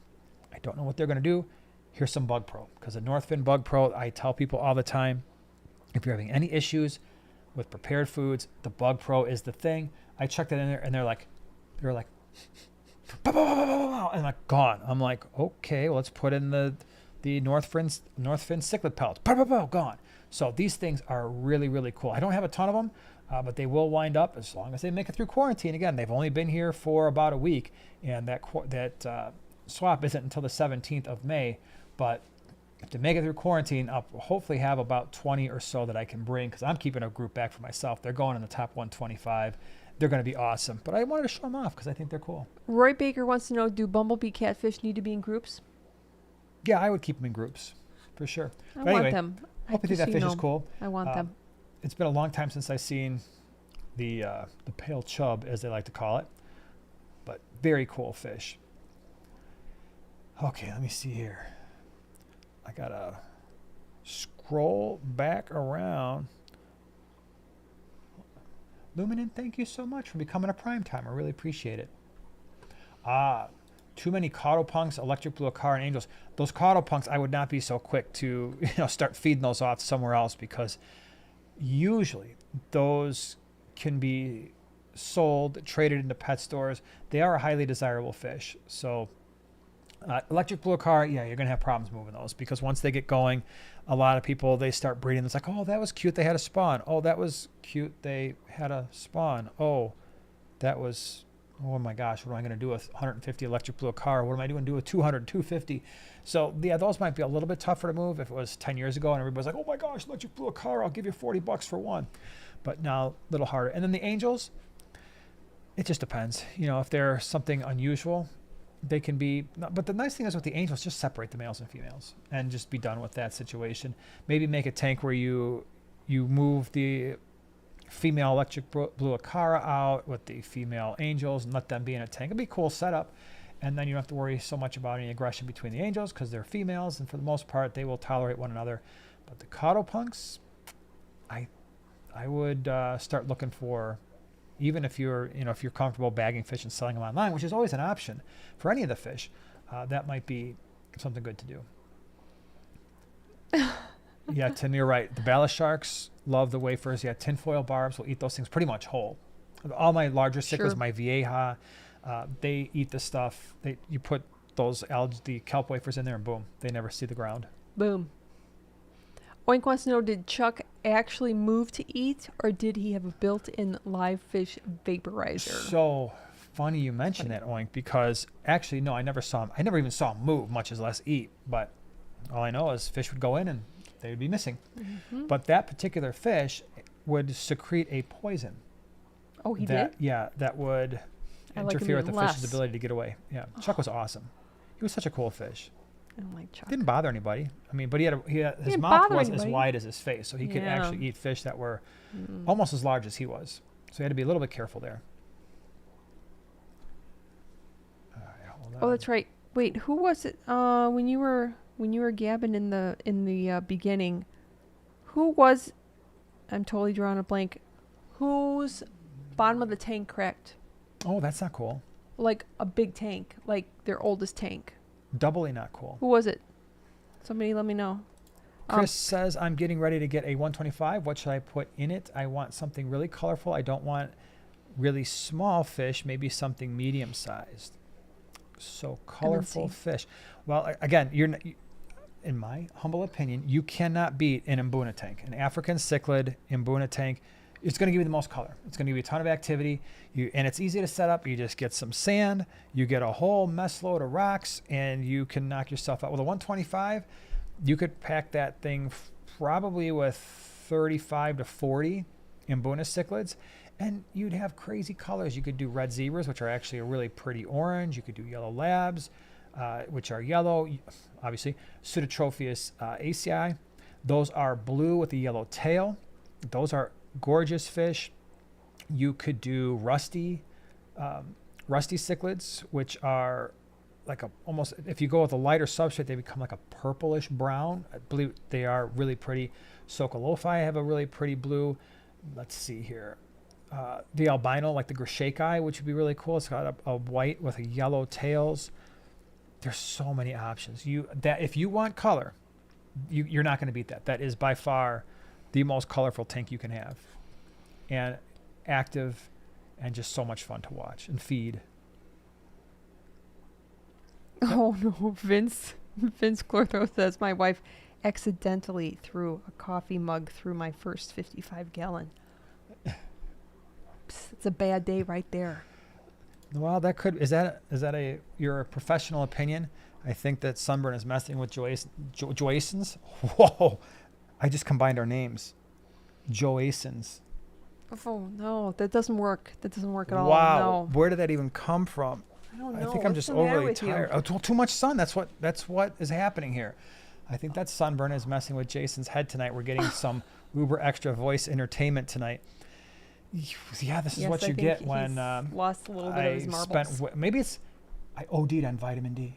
I don't know what they're going to do. Here's some Bug Pro. Because the Northfin Bug Pro, I tell people all the time, if you're having any issues with prepared foods, the Bug Pro is the thing. I checked it in there, and they're like, "Pow, pow, pow, pow, pow, pow," and like gone. I'm like, okay, well, let's put in the Northfin cichlid pellets. Pow, pow, pow, gone. So these things are really, really cool. I don't have a ton of them, but they will wind up as long as they make it through quarantine. Again, they've only been here for about a week, and that swap isn't until the 17th of May. But to make it through quarantine, I'll hopefully have about 20 or so that I can bring, because I'm keeping a group back for myself. They're going in the top 125. They're going to be awesome. But I wanted to show them off because I think they're cool. Roy Baker wants to know, do bumblebee catfish need to be in groups? Yeah, I would keep them in groups for sure. I But anyway, want them. hope you think that fish is cool. I want them. It's been a long time since I've seen the pale chub, as they like to call it. But very cool fish. Okay, let me see here. I got to scroll back around. Luminen, thank you so much for becoming a prime timer. I really appreciate it. Too many caudal electric blue acar, and angels. Those caudal I would not be so quick to start feeding those off somewhere else, because usually those can be sold, traded into pet stores. They are a highly desirable fish. So electric blue acar, yeah, you're going to have problems moving those, because once they get going, a lot of people, they start breeding. It's like, oh, that was cute, they had a spawn. Oh, that was cute, they had a spawn. Oh, that was, oh my gosh, what am I going to do with 150 electric blue acar? What am I doing to do with 200, 250? So yeah, those might be a little bit tougher to move if it was 10 years ago and everybody's like, oh my gosh, electric blue acar, I'll give you $40 for one. But now a little harder. And then the angels, it just depends. If they're something unusual, They can be, but the nice thing is with the angels, just separate the males and females and just be done with that situation. Maybe make a tank where you move the female electric blue acara out with the female angels and let them be in a tank. It'd be a cool setup. And then you don't have to worry so much about any aggression between the angels because they're females, and for the most part, they will tolerate one another. But the caudopunks, I would start looking for, even if you're comfortable bagging fish and selling them online, which is always an option for any of the fish, that might be something good to do. Yeah, Tim, you're right. The ballast sharks love the wafers. Yeah, tinfoil barbs will eat those things pretty much whole. All my larger cichlids, Sure. my vieja, they eat the stuff. You put those the kelp wafers in there and boom, they never see the ground. Boom. Oink wants to know, did Chuck actually move to eat, or did he have a built-in live fish vaporizer? So funny you mention that, Oink, because actually, no, I never saw him. I never even saw him move, much as less eat. But all I know is fish would go in and they would be missing. Mm-hmm. But that particular fish would secrete a poison. Oh, he that, did? Yeah, that would I like him interfere with the even fish's less. ability to get away. Yeah, Chuck was awesome. He was such a cool fish. I don't like Chuck. Didn't bother anybody. I mean, but his didn't mouth bother wasn't as anybody. wide as his face, so he could Yeah. actually eat fish that were Mm. almost as large as he was. So he had to be a little bit careful there. All right, hold Oh, on. that's right. Wait, who was it? When you were gabbing in the beginning, who was? I'm totally drawing a blank. Whose bottom of the tank cracked? Oh, that's not cool. Like a big tank, like their oldest tank. Doubly not cool. Who was it? Somebody let me know. Chris says, I'm getting ready to get a 125. What should I put in it? I want something really colorful. I don't want really small fish, maybe something medium sized. So colorful fish. Well, again, in my humble opinion, you cannot beat an Mbuna tank. An African cichlid Mbuna tank, it's going to give you the most color. It's going to give you a ton of activity. And it's easy to set up. You just get some sand, you get a whole mess load of rocks, and you can knock yourself out. With a 125, you could pack that thing probably with 35 to 40 Mbuna cichlids, and you'd have crazy colors. You could do red zebras, which are actually a really pretty orange. You could do yellow labs, which are yellow. Obviously, Pseudotropheus acei. Those are blue with a yellow tail. Those are gorgeous fish. You could do rusty cichlids, which are like almost, if you go with a lighter substrate, they become like a purplish brown. I believe they are really pretty. Sokolophi have a really pretty blue. Let's see here. The albino, like the Grishaki, which would be really cool. It's got a white with a yellow tails. There's so many options. If you want color, you're not going to beat that. That is by far the most colorful tank you can have, and active, and just so much fun to watch and feed. Oh no, Vince Clortho says my wife accidentally threw a coffee mug through my first 55 gallon. Psst, it's a bad day right there. Well, your professional opinion? I think that Sunburn is messing with Joasons. Whoa, I just combined our names. Joasons. Oh no, that doesn't work. That doesn't work at all. Wow, No. where did that even come from? I don't know. I think I'm What's just the matter overly with you? tired. Oh, too much sun. That's what is happening here. I think that Sunburn is messing with Jason's head tonight. We're getting some uber extra voice entertainment tonight. Yeah, this is Yes, what I you think get he's when lost a little bit of his marbles. Maybe I OD'd on vitamin D.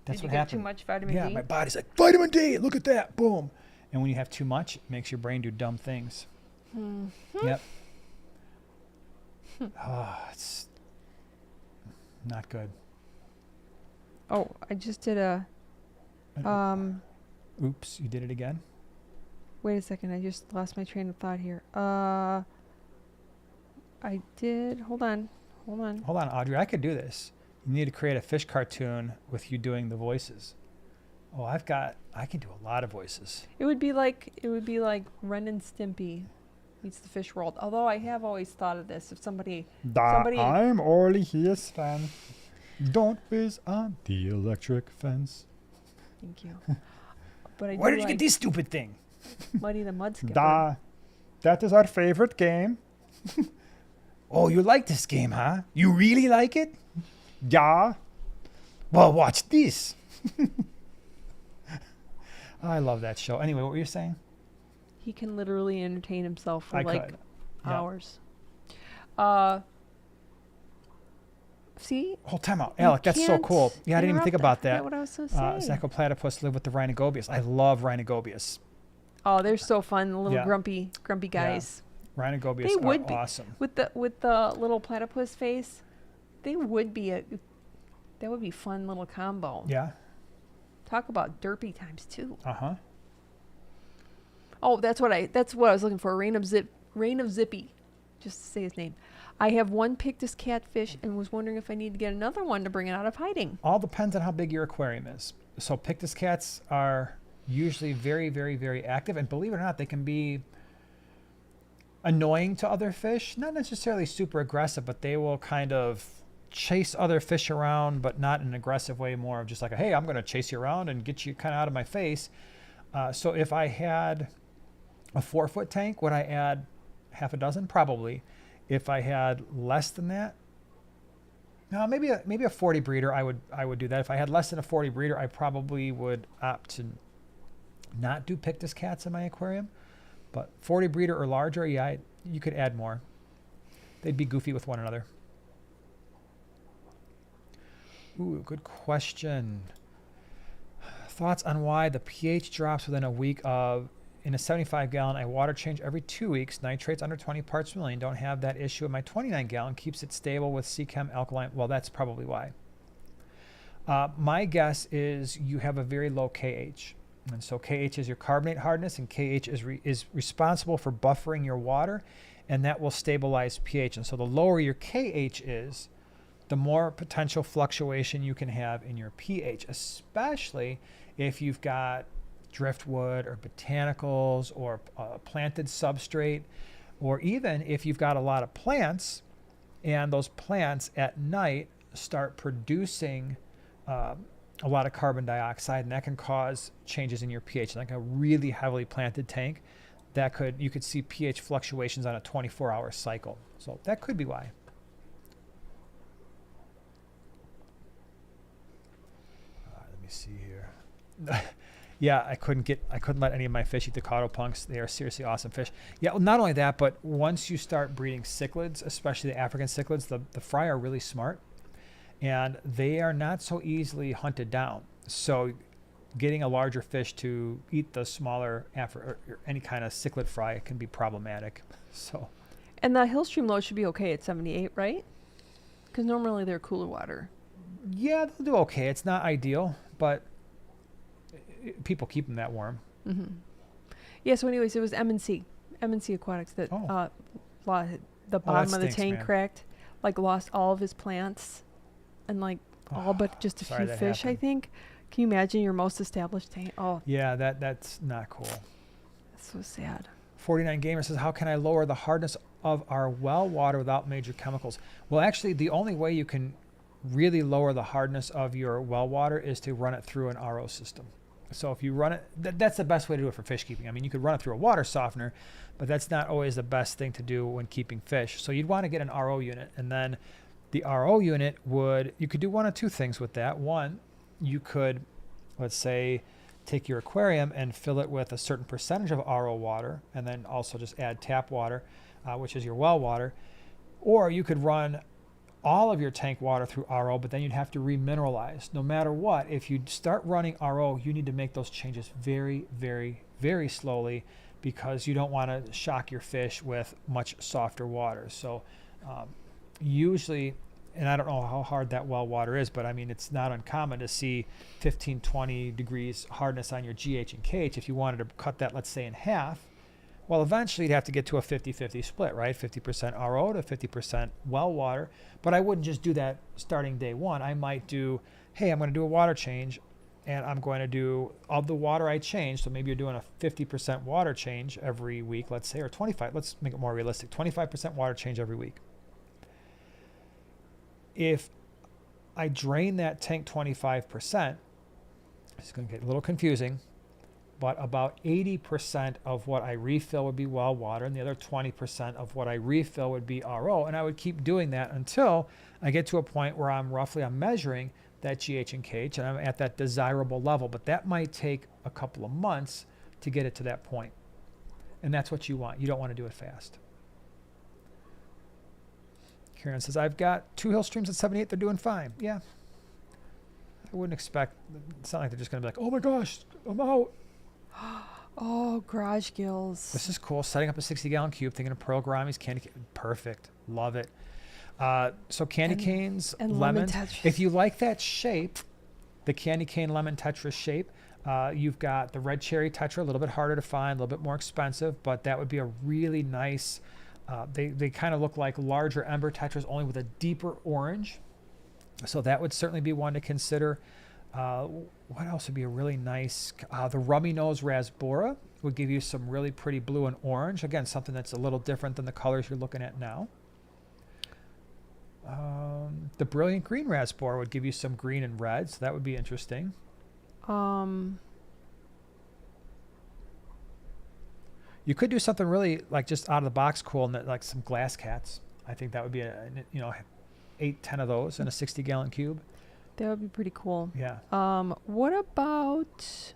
That's Did you what get happened. too much vitamin Yeah, D? my body's like, vitamin D, look at that, boom. And when you have too much, it makes your brain do dumb things. Mm-hmm. Yep. It's not good. Oh, I just did a. Oops, you did it again? Wait a second. I just lost my train of thought here. I did. Hold on, Audrey, I could do this. You need to create a fish cartoon with you doing the voices. Oh, I can do a lot of voices. It would be like Ren and Stimpy meets the fish world. Although I have always thought of this. If somebody I'm Orly His fan. Don't whiz on the electric fence. Thank you. But I Where do did you get this stupid thing? Muddy the Mud Skipper. That is our favorite game. Oh, you like this game, huh? You really like it? Yeah. Well, watch this. I love that show. Anyway, what were you saying? He can literally entertain himself for I like could. Yeah. hours. See? Whole time out. You Alec, that's so can't cool. Yeah, I didn't even think interrupt. about I that. forgot what I was so say. Zachyplatypus live with the rhinogobius. I love rhinogobius. Oh, they're so fun. The little Yeah. grumpy guys. Rhinogobius They are would be. awesome. With the little platypus face, they would be that would be fun little combo. Yeah. Talk about derpy times 2. Uh-huh. Oh, that's what I was looking for. Reign of Zippy. Just to say his name. I have one Pictus catfish and was wondering if I need to get another one to bring it out of hiding. All depends on how big your aquarium is. So Pictus cats are usually very, very, very active. And believe it or not, they can be annoying to other fish. Not necessarily super aggressive, but they will kind of chase other fish around, but not in an aggressive way, more of just like, hey, I'm going to chase you around and get you kind of out of my face. So if I had a 4-foot tank, would I add half a dozen? Probably. If I had less than that, no, maybe a 40 breeder, I would do that. If I had less than a 40 breeder, I probably would opt to not do Pictus cats in my aquarium. But 40 breeder or larger, yeah, you could add more. They'd be goofy with one another. Ooh, good question. Thoughts on why the pH drops within a week of, in a 75-gallon, I water change every 2 weeks. Nitrates under 20 parts per million. Don't have that issue in my 29-gallon. Keeps it stable with C-Chem alkaline. Well, that's probably why. My guess is you have a very low KH. And so KH is your carbonate hardness, and KH is responsible for buffering your water, and that will stabilize pH. And so the lower your KH is, the more potential fluctuation you can have in your pH, especially if you've got driftwood or botanicals or planted substrate, or even if you've got a lot of plants and those plants at night start producing a lot of carbon dioxide, and that can cause changes in your pH. Like a really heavily planted tank, you could see pH fluctuations on a 24-hour cycle. So that could be why. Let me see here. Yeah, I couldn't let any of my fish eat the caudopunks. They are seriously awesome fish. Yeah, well, not only that, but once you start breeding cichlids, especially the African cichlids, the fry are really smart, and they are not so easily hunted down. So getting a larger fish to eat the smaller or any kind of cichlid fry can be problematic. So. And the Hillstream load should be okay at 78, right? Because normally they're cooler water. Yeah, they'll do okay. It's not ideal, but people keep them that warm. Mm-hmm. Yeah, so anyways, it was M&C Aquatics that the bottom of the stinks, tank man. cracked, like lost all of his plants and like all but just a sorry few that fish, happened. I think. Can you imagine your most established tank? Oh, Yeah, that's not cool. that's so sad. 49 Gamer says, how can I lower the hardness of our well water without major chemicals? Well, actually, the only way you can really lower the hardness of your well water is to run it through an RO system. So if you run it, that's the best way to do it for fish keeping. I mean, you could run it through a water softener, but that's not always the best thing to do when keeping fish. So you'd want to get an RO unit, and then the RO unit you could do one of two things with that. One, you could, let's say, take your aquarium and fill it with a certain percentage of RO water, and then also just add tap water, which is your well water. Or you could run all of your tank water through RO, but then you'd have to remineralize. No matter what, if you start running RO, you need to make those changes very, very, very slowly, because you don't want to shock your fish with much softer water. So usually, and I don't know how hard that well water is, but I mean, it's not uncommon to see 15, 20 degrees hardness on your GH and KH. If you wanted to cut that, let's say, in half, well, eventually you'd have to get to a 50-50 split, right? 50% RO to 50% well water. But I wouldn't just do that starting day one. I might do, hey, I'm going to do a water change, and I'm going to do, of the water I change, so maybe you're doing a 50% water change every week, let's say, or 25. Let's make it more realistic. 25% water change every week. If I drain that tank 25%, it's going to get a little confusing, but about 80% of what I refill would be well water, and the other 20% of what I refill would be RO. And I would keep doing that until I get to a point where I'm measuring that GH and KH, and I'm at that desirable level. But that might take a couple of months to get it to that point. And that's what you want. You don't want to do it fast. Karen says, I've got 2 hill streams at 78. They're doing fine. Yeah. I wouldn't expect, it's not like they're just going to be like, oh my gosh, I'm out. Oh, garage gills. This is cool. Setting up a 60-gallon cube, thinking of pearl gouramis, candy cane. Perfect. Love it. So candy canes, and lemons. lemon Tetris. If you like that shape, the candy cane lemon Tetris shape, you've got the red cherry Tetra, a little bit harder to find, a little bit more expensive, but that would be a really nice, they kind of look like larger ember Tetras, only with a deeper orange. So that would certainly be one to consider. What else would be a really nice, the rummy nose Rasbora would give you some really pretty blue and orange. Again, something that's a little different than the colors you're looking at now. The brilliant green Rasbora would give you some green and red, so that would be interesting. You could do something really like just out of the box cool, and like some glass cats. I think that would be 8, 10 of those in a 60-gallon cube. That would be pretty cool. Yeah. What about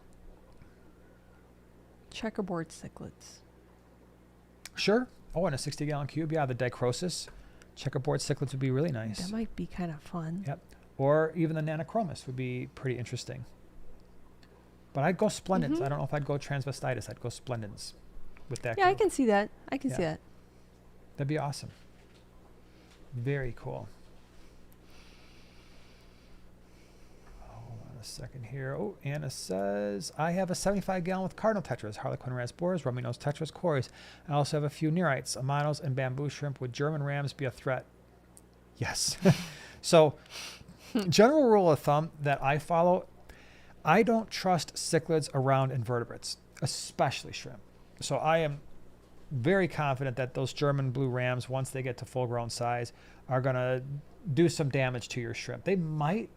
checkerboard cichlids? Sure. Oh, in a 60-gallon cube, yeah, the dichrosis checkerboard cichlids would be really nice. That might be kind of fun. Yep. Or even the nanochromis would be pretty interesting. But I'd go splendens. I don't know if I'd go transvestitis. I'd go splendens with that. Yeah, I group. can see that. I can see that. That'd be awesome. Very cool. Hold on a second here. Oh, Anna says, I have a 75-gallon with cardinal tetras, harlequin rasboras, rummy nose tetras, cories. I also have a few neurites, amanos, and bamboo shrimp. Would German rams be a threat? Yes. So, general rule of thumb that I follow, I don't trust cichlids around invertebrates, especially shrimp. So I am very confident that those German blue rams, once they get to full-grown size, are going to do some damage to your shrimp. They might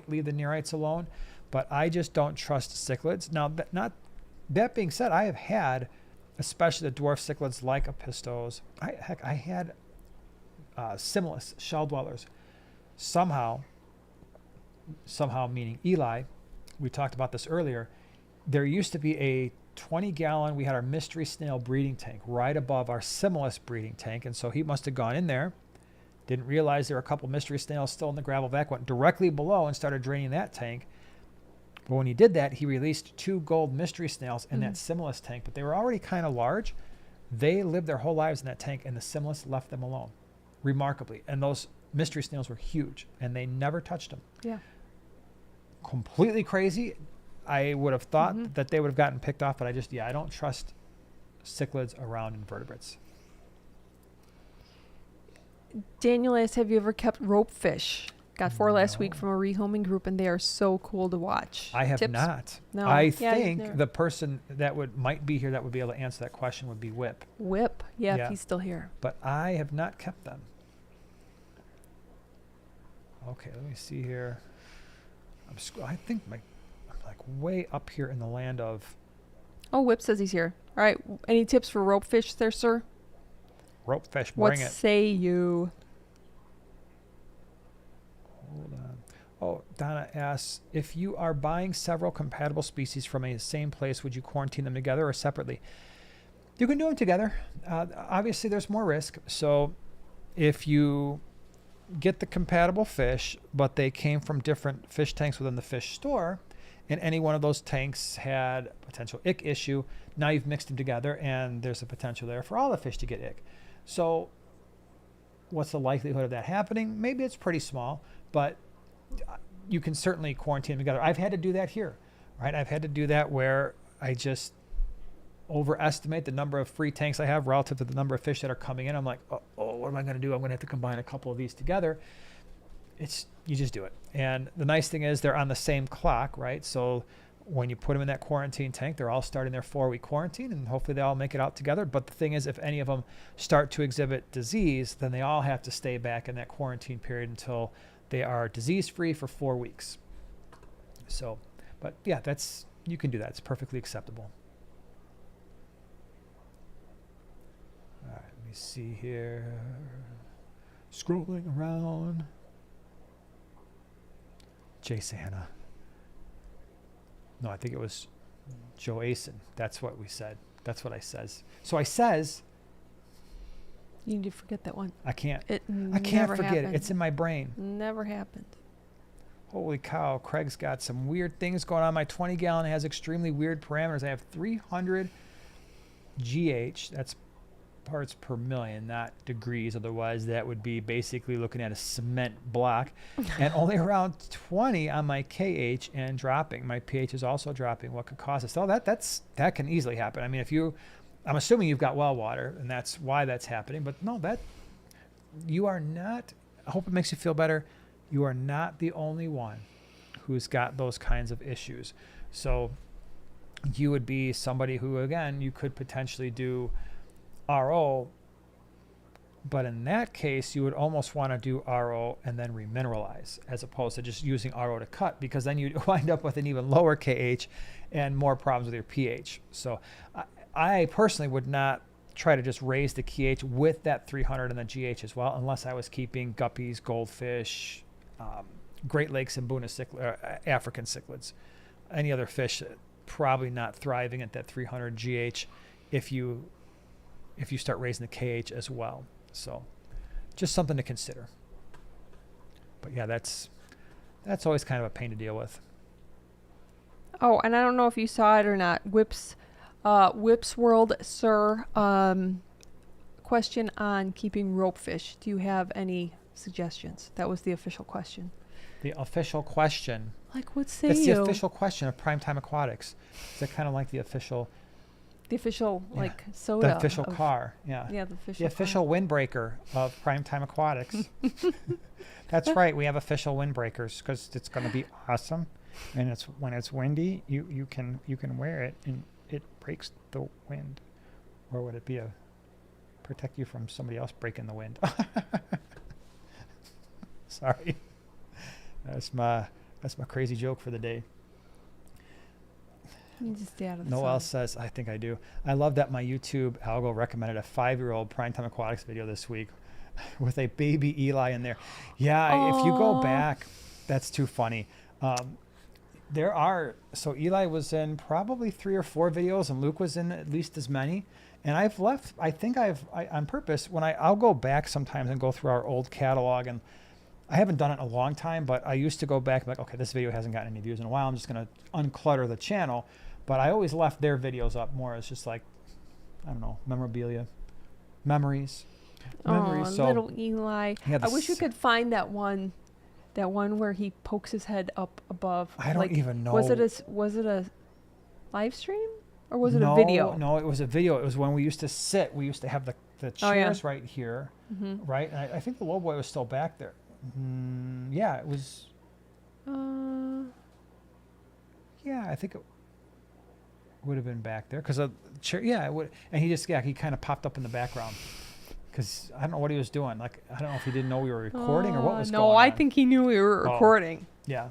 leave the neurites alone, but I just don't trust cichlids. Now, that being said, I have had, especially the dwarf cichlids like apistos, I had similis, shell dwellers. Somehow meaning Eli, we talked about this earlier, there used to be a 20-gallon, we had our mystery snail breeding tank right above our similis breeding tank, and so he must have gone in there, didn't realize there were a couple mystery snails still in the gravel vac, went directly below and started draining that tank. But when he did that, he released 2 gold mystery snails in that similis tank, but they were already kind of large. They lived their whole lives in that tank, and the similis left them alone, remarkably. And those mystery snails were huge, and they never touched them. Yeah. Completely crazy. I would have thought that they would have gotten picked off, but I don't trust cichlids around invertebrates. Daniel asks, have you ever kept rope fish? Got 4 last week from a rehoming group, and they are so cool to watch. I have Tips? not. No. I Yeah, think the person that might be here that would be able to answer that question would be Whip. Whip. Yeah, Yeah. if he's still here. But I have not kept them. Okay, let me see here. I think I'm like way up here in the land of Oh, Whip says he's here. All right. Any tips for rope fish there, sir? rope fish. What Bring it. say you? Hold on. Oh, Donna asks, if you are buying several compatible species from a same place, would you quarantine them together or separately? You can do them together. Obviously, there's more risk. So if you get the compatible fish, but they came from different fish tanks within the fish store, and any one of those tanks had a potential ick issue, now you've mixed them together, and there's a potential there for all the fish to get ick. So what's the likelihood of that happening? Maybe it's pretty small, but you can certainly quarantine them together. I've had to do that here, right? I've had to do that where I just overestimate the number of free tanks I have relative to the number of fish that are coming in. I'm like, oh, what am I going to do? I'm going to have to combine a couple of these together. You just do it. And the nice thing is they're on the same clock, right? So when you put them in that quarantine tank, they're all starting their 4-week quarantine, and hopefully they all make it out together. But the thing is, if any of them start to exhibit disease, then they all have to stay back in that quarantine period until they are disease-free for 4 weeks. So, but yeah, you can do that. It's perfectly acceptable. All right, let me see here. Scrolling around. Jay Santa. No, I think it was Joe Asen. That's what we said. That's what I says. So I says, You need to forget that one. I can't Never forget happened. it. It's in my brain. Never happened. Holy cow. Craig's got some weird things going on. My 20 gallon has extremely weird parameters. I have 300 GH. That's parts per million, not degrees. Otherwise, that would be basically looking at a cement block. And only around 20 on my KH and dropping. My pH is also dropping. What could cause this? Oh, that can easily happen. I mean, I'm assuming you've got well water, and that's why that's happening. But no, you are not. I hope it makes you feel better. You are not the only one who's got those kinds of issues. So you would be somebody who, again, you could potentially do RO, but in that case, you would almost want to do RO and then remineralize, as opposed to just using RO to cut, because then you'd wind up with an even lower KH and more problems with your pH. So I personally would not try to just raise the KH with that 300 and the GH as well, unless I was keeping guppies, goldfish, Great Lakes and African cichlids. Any other fish probably not thriving at that 300 GH if you start raising the KH as well. So just something to consider. But yeah, that's always kind of a pain to deal with. Oh, and I don't know if you saw it or not. Whip's World, sir. Question on keeping rope fish. Do you have any suggestions? That was the official question. The official question. Like, what say That's you? the official question of Primetime Aquatics. Is that kind of like the official... The official, Yeah. like, soda. The official car, yeah. Yeah, the official The official windbreaker of Primetime Aquatics. That's right. We have official windbreakers because it's going to be awesome, and it's when it's windy, you can wear it and it breaks the wind, or would it be protect you from somebody else breaking the wind? Sorry, that's my crazy joke for the day. You need to stay out of the Noel sun. says, I think I do. I love that my YouTube algo recommended a 5-year-old Primetime Aquatics video this week with a baby Eli in there. Yeah, if you go back, that's too funny. So Eli was in probably 3 or 4 videos, and Luke was in at least as many. And I've left, I think on purpose, when I'll go back sometimes and go through our old catalog, and I haven't done it in a long time, but I used to go back and be like, okay, this video hasn't gotten any views in a while. I'm just going to unclutter the channel. But I always left their videos up more as just like, I don't know, memorabilia, memories. Oh, So, little Eli. yeah, I wish we could find that one where he pokes his head up above. I don't even know. Was it a live stream or was it a video? No, it was a video. It was when we used to sit. We used to have the chairs right here, right? And I think the low boy was still back there. Yeah, it was. Yeah, I think it would have been back there because chair. Yeah, it would. And he kind of popped up in the background because I don't know what he was doing. Like, I don't know if he didn't know we were recording or what was going on. No, I think he knew we were recording. Yeah.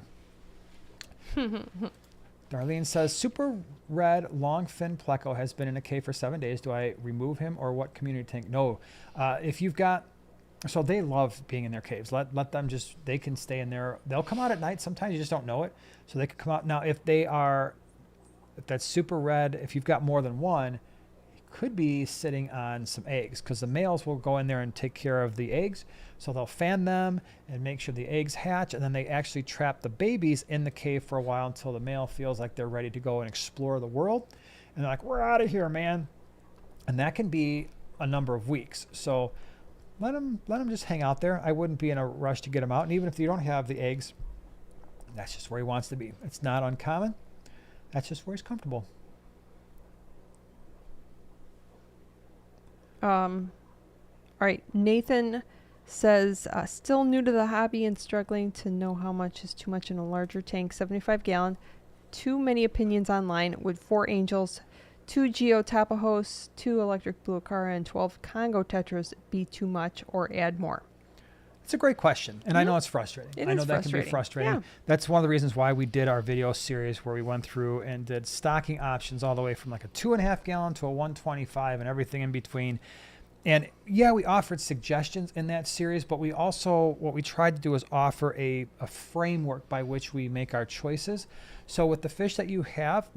Darlene says, super red long fin pleco has been in a cave for 7 days. Do I remove him or what community tank? No. If you've got, so they love being in their caves. Let them they can stay in there. They'll come out at night. Sometimes you just don't know it. So they can come out. Now, if that's super red, if you've got more than one, it could be sitting on some eggs because the males will go in there and take care of the eggs. So they'll fan them and make sure the eggs hatch, and then they actually trap the babies in the cave for a while until the male feels like they're ready to go and explore the world. And they're like, we're out of here, man. And that can be a number of weeks. So let him just hang out there. I wouldn't be in a rush to get him out. And even if you don't have the eggs, that's just where he wants to be. It's not uncommon. That's just where he's comfortable. All right. Nathan says, still new to the hobby and struggling to know how much is too much in a larger tank, 75 gallon. Too many opinions online. Would 4 angels, 2 Geo Tapajos, 2 electric blue Acara, and 12 Congo Tetras be too much or add more? It's a great question, and I know it's frustrating. I know that can be frustrating. Yeah. That's one of the reasons why we did our video series where we went through and did stocking options all the way from like a 2.5 gallon to a 125 and everything in between. And yeah, we offered suggestions in that series, but we also, what we tried to do is offer a framework by which we make our choices. So with the fish that you have,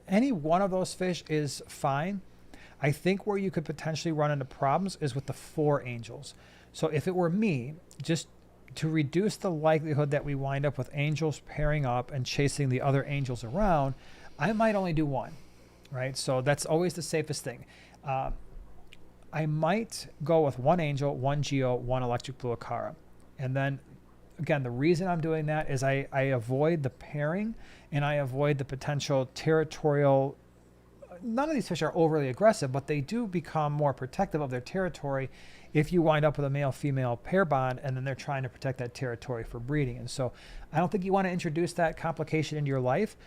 any one of those fish is fine. I think where you could potentially run into problems is with the 4 angels. So if it were me, just to reduce the likelihood that we wind up with angels pairing up and chasing the other angels around, I might only do 1, right? So that's always the safest thing. I might go with 1 angel, 1 geo, 1 electric blue acara. And then, again, the reason I'm doing that is I avoid the pairing and I avoid the potential territorial. None of these fish are overly aggressive, but they do become more protective of their territory if you wind up with a male-female pair bond and then they're trying to protect that territory for breeding. And so I don't think you want to introduce that complication into your life.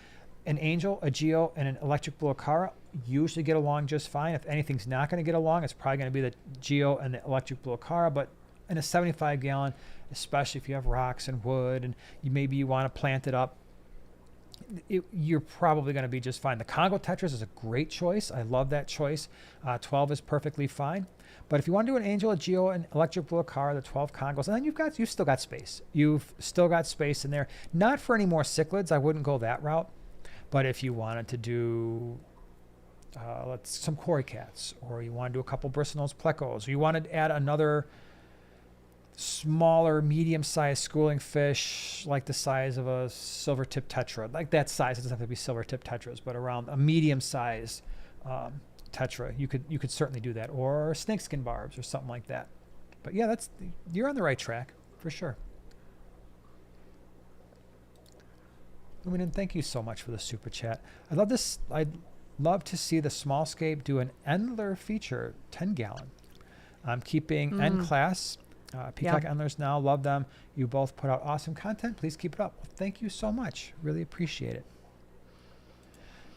An angel, a geo, and an electric blue acara usually get along just fine. If anything's not going to get along, it's probably going to be the geo and the electric blue acara. But in a 75-gallon, especially if you have rocks and wood and maybe you want to plant it up, you're probably going to be just fine. The Congo tetras is a great choice. I love that choice. 12 is perfectly fine. But if you want to do an angel, a geo, and electric blue acara, the 12 Congos, and then you've still got space. You've still got space in there. Not for any more cichlids. I wouldn't go that route. But if you wanted to do some cory cats, or you want to do a couple bristlenose plecos, or you wanted to add another smaller, medium-sized schooling fish, like the size of a silver-tip tetra, like that size. It doesn't have to be silver-tip tetras, but around a medium-sized tetra, you could certainly do that, or snakeskin barbs, or something like that. But yeah, you're on the right track for sure. And thank you so much for the super chat. I love this. I'd love to see the small scape do an Endler feature 10-gallon. I'm keeping N class. Peacock Endlers now. Love them. You both put out awesome content. Please keep it up. Well, thank you so much. Really appreciate it.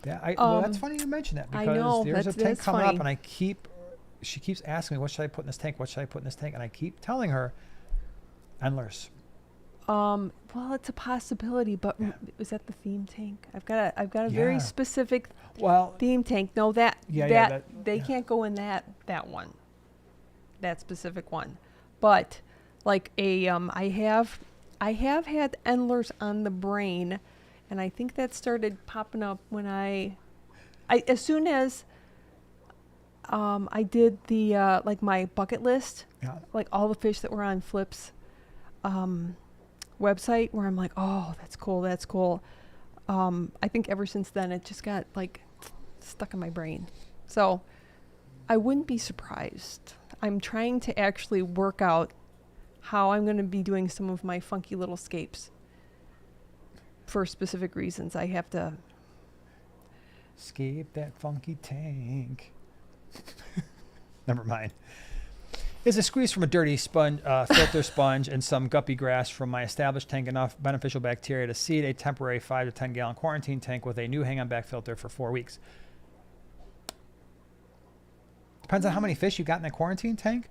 Yeah, well, that's funny you mention that because I know, there's a tank coming funny. up and she keeps asking me, what should I put in this tank? What should I put in this tank? And I keep telling her, Endlers. Well, it's a possibility, but is that the theme tank? I've got a very specific theme tank. No, they can't go in that one, that specific one. But like I have had Endlers on the brain, and I think that started popping up when I as soon as I did the like my bucket list, like all the fish that were on Flip's website, where I'm like, oh, that's cool. I think ever since then it just got like stuck in my brain. So I wouldn't be surprised. I'm trying to actually work out how I'm going to be doing some of my funky little scapes for specific reasons. I have to escape that funky tank. Never mind. Is a squeeze from a dirty sponge, filter sponge and some guppy grass from my established tank enough beneficial bacteria to seed a temporary 5 to 10 gallon quarantine tank with a new hang-on back filter for 4 weeks? Depends on how many fish you got in that quarantine tank.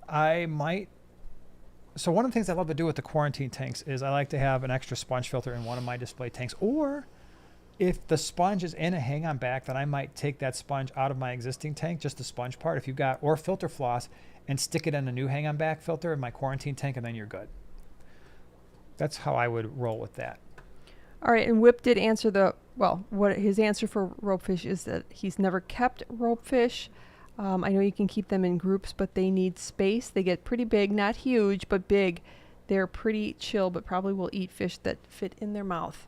So one of the things I love to do with the quarantine tanks is I like to have an extra sponge filter in one of my display tanks. Or if the sponge is in a hang-on back, then I might take that sponge out of my existing tank, just the sponge part. If you've got, or filter floss, and stick it in a new hang-on back filter in my quarantine tank, and then you're good. That's how I would roll with that. All right, and Whip did answer what his answer for ropefish is that he's never kept ropefish. I know you can keep them in groups, but they need space. They get pretty big, not huge, but big. They're pretty chill, but probably will eat fish that fit in their mouth.